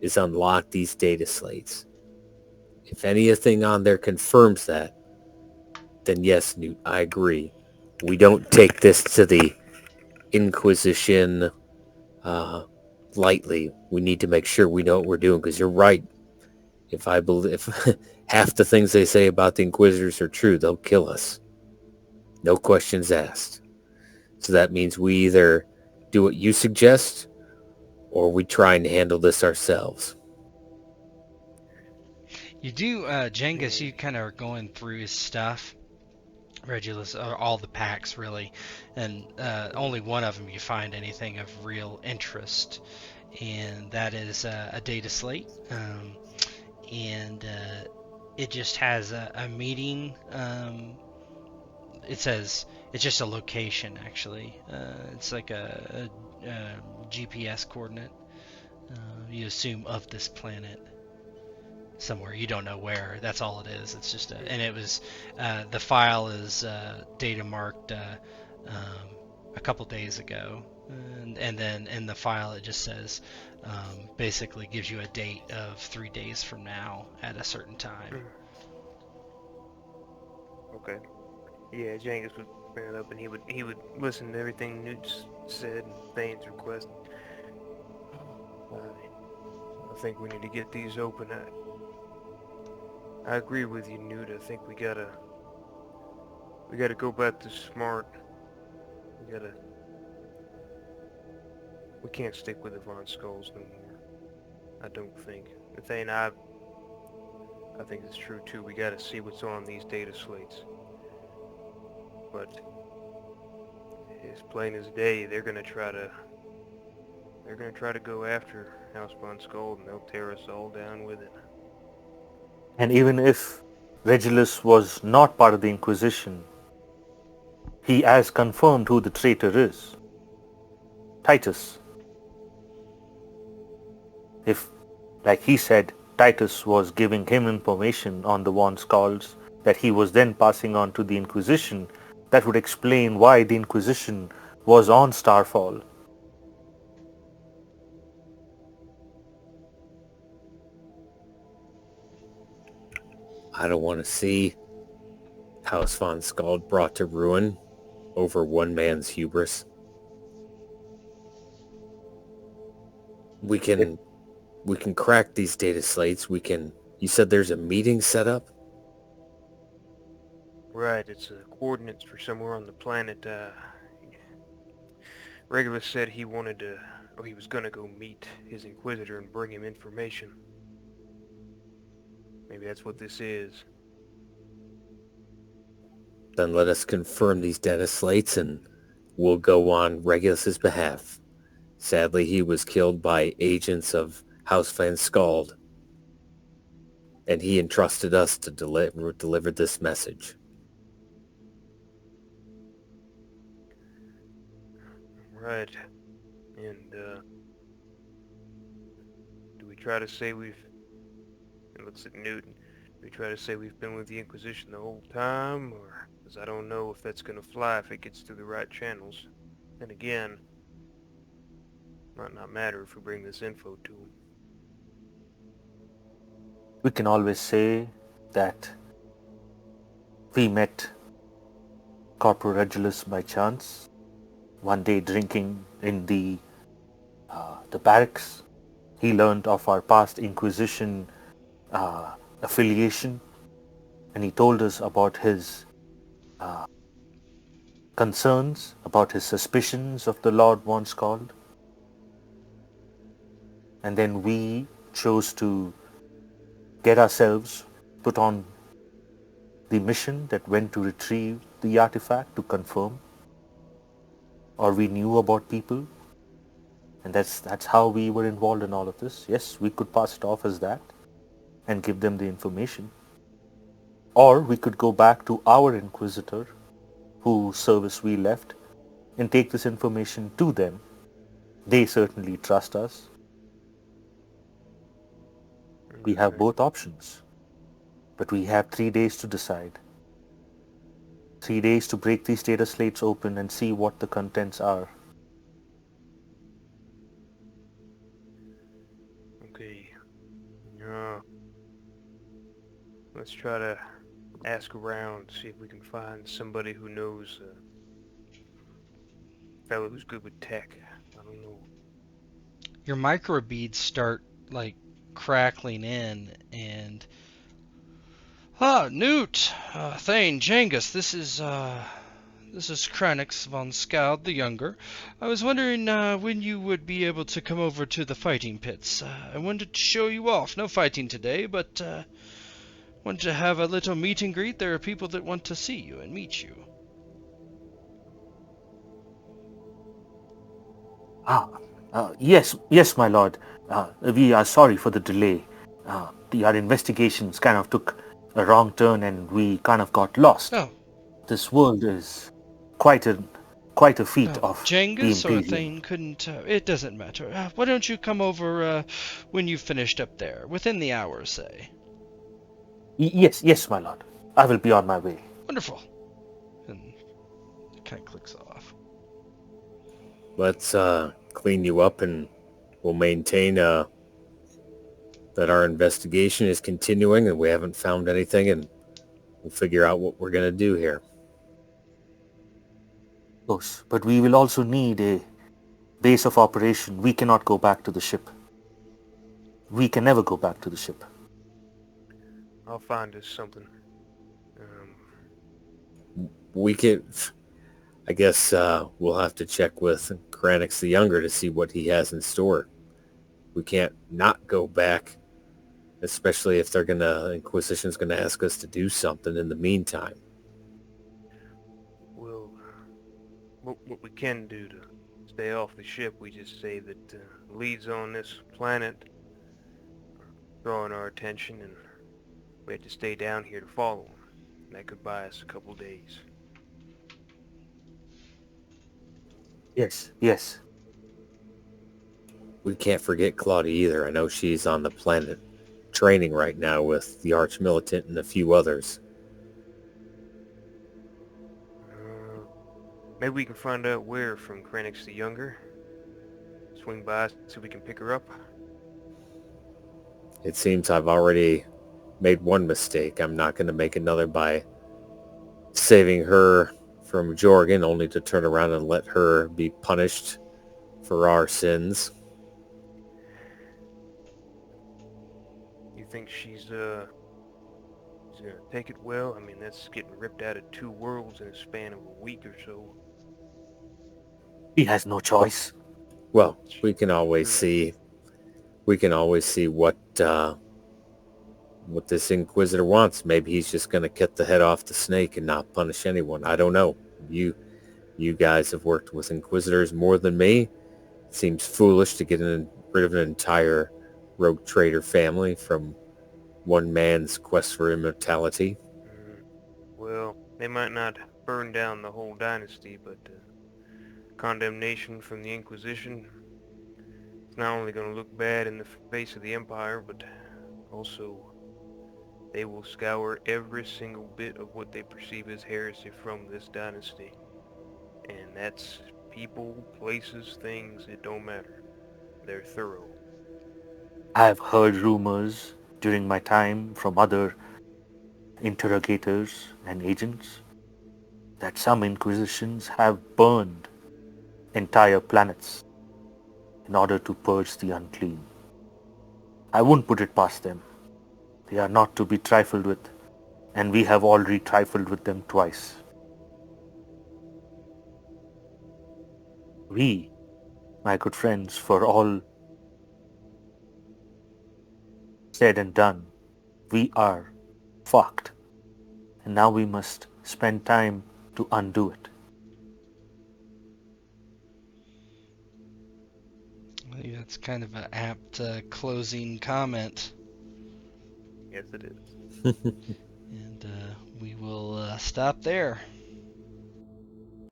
is unlock these data slates. If anything on there confirms that, then yes, Newt, I agree. We don't take this to the Inquisition lightly. We need to make sure we know what we're doing, because you're right. If I believe if half the things they say about the Inquisitors are true, they'll kill us. No questions asked. So that means we either do what you suggest, or we try and handle this ourselves. You do, Jengus, you kind of are going through his stuff. Regulus, all the packs really, and only one of them you find anything of real interest, and that is a data slate, and it just has a meeting. It says it's just a location actually. It's like a GPS coordinate. You assume of this planet. Somewhere you don't know where. That's all it is. It's just and it was the file is data marked a couple days ago, and then in the file it just says basically gives you a date of 3 days from now at a certain time. Okay. Yeah, Jengus would bring it up, and he would listen to everything Newt said and Thane's request. I think we need to get these open. I agree with you, Newt. I think we gotta go back to smart. We can't stick with the Von Skulls no more. I don't think. The thing I think it's true too. We gotta see what's on these data slates. But as plain as day, they're gonna try to go after House Von Skull, and they'll tear us all down with it. And even if Regulus was not part of the Inquisition, he has confirmed who the traitor is. Titus. If, like he said, Titus was giving him information on the Von Skulls that he was then passing on to the Inquisition, that would explain why the Inquisition was on Starfall. I don't want to see House Von Skald brought to ruin over one man's hubris. We can crack these data slates. You said there's a meeting set up? Right, it's coordinates for somewhere on the planet. Regulus said he was gonna go meet his Inquisitor and bring him information. Maybe that's what this is. Then let us confirm these data slates and we'll go on Regulus's behalf. Sadly, he was killed by agents of House Van Skald, and he entrusted us to deliver this message. Right. And, do we try to say it looks at Newton, do we try to say we've been with the Inquisition the whole time, or, because I don't know if that's gonna fly if it gets through the right channels. And again, might not matter if we bring this info to them. We can always say that we met Corporal Regulus by chance, one day drinking in the barracks. He learned of our past Inquisition affiliation, and he told us about his concerns, about his suspicions of the Lord Von Skald. And then we chose to get ourselves put on the mission that went to retrieve the artifact to confirm, or we knew about people, and that's how we were involved in all of this. Yes, we could pass it off as that and give them the information. Or we could go back to our Inquisitor, whose service we left, and take this information to them. They certainly trust us. We have Okay. both options, but we have 3 days to decide. 3 days to break these data slates open and see what the contents are. Okay. Let's try to ask around, see if we can find somebody who knows a fellow who's good with tech. I don't know. Your microbeads start like crackling in, and Newt, Thane, Jangus, this is Kranix von Skald the Younger. I was wondering when you would be able to come over to the fighting pits. I wanted to show you off. No fighting today, but wanted to have a little meet and greet. There are people that want to see you and meet you. Yes, my lord. We are sorry for the delay. Our investigations kind of took a wrong turn and we kind of got lost. Oh, This world is quite a feat oh, of the Jangus or Imperium. Thane couldn't. It doesn't matter. Why don't you come over when you've finished up there, within the hour, say? Yes, my lord. I will be on my way. Wonderful. And it kind of clicks off. Let's clean you up, and we'll maintain that our investigation is continuing and we haven't found anything, and we'll figure out what we're going to do here. Of course, but we will also need a base of operation. We cannot go back to the ship. We can never go back to the ship. I'll find us something. We could, I guess we'll have to check with Kranix the Younger to see what he has in store. We can't not go back, especially if Inquisition's gonna ask us to do something in the meantime. Well, what we can do to stay off the ship, we just say that leads on this planet are drawing our attention, and we have to stay down here to follow them. That could buy us a couple days. Yes. We can't forget Claudia either. I know she's on the planet training right now with the Arch-Militant and a few others. Maybe we can find out where from Kranix the Younger. Swing by so we can pick her up. It seems I've already made one mistake. I'm not going to make another by saving her from Jorgen, only to turn around and let her be punished for our sins. You think she's gonna take it well? I mean, that's getting ripped out of two worlds in a span of a week or so. He has no choice. Well, we can always see what this Inquisitor wants. Maybe he's just going to cut the head off the snake and not punish anyone. I don't know. You guys have worked with Inquisitors more than me. It seems foolish to get rid of an entire rogue trader family from one man's quest for immortality. Well, they might not burn down the whole dynasty, but condemnation from the Inquisition is not only going to look bad in the face of the Empire, but also they will scour every single bit of what they perceive as heresy from this dynasty. And that's people, places, things, it don't matter. They're thorough. I have heard rumors during my time from other interrogators and agents that some Inquisitions have burned entire planets in order to purge the unclean. I wouldn't put it past them. They are not to be trifled with, and we have already trifled with them twice. We, my good friends, for all said and done, we are fucked. And now we must spend time to undo it. I think that's kind of an apt closing comment. Yes, it is. And we will stop there.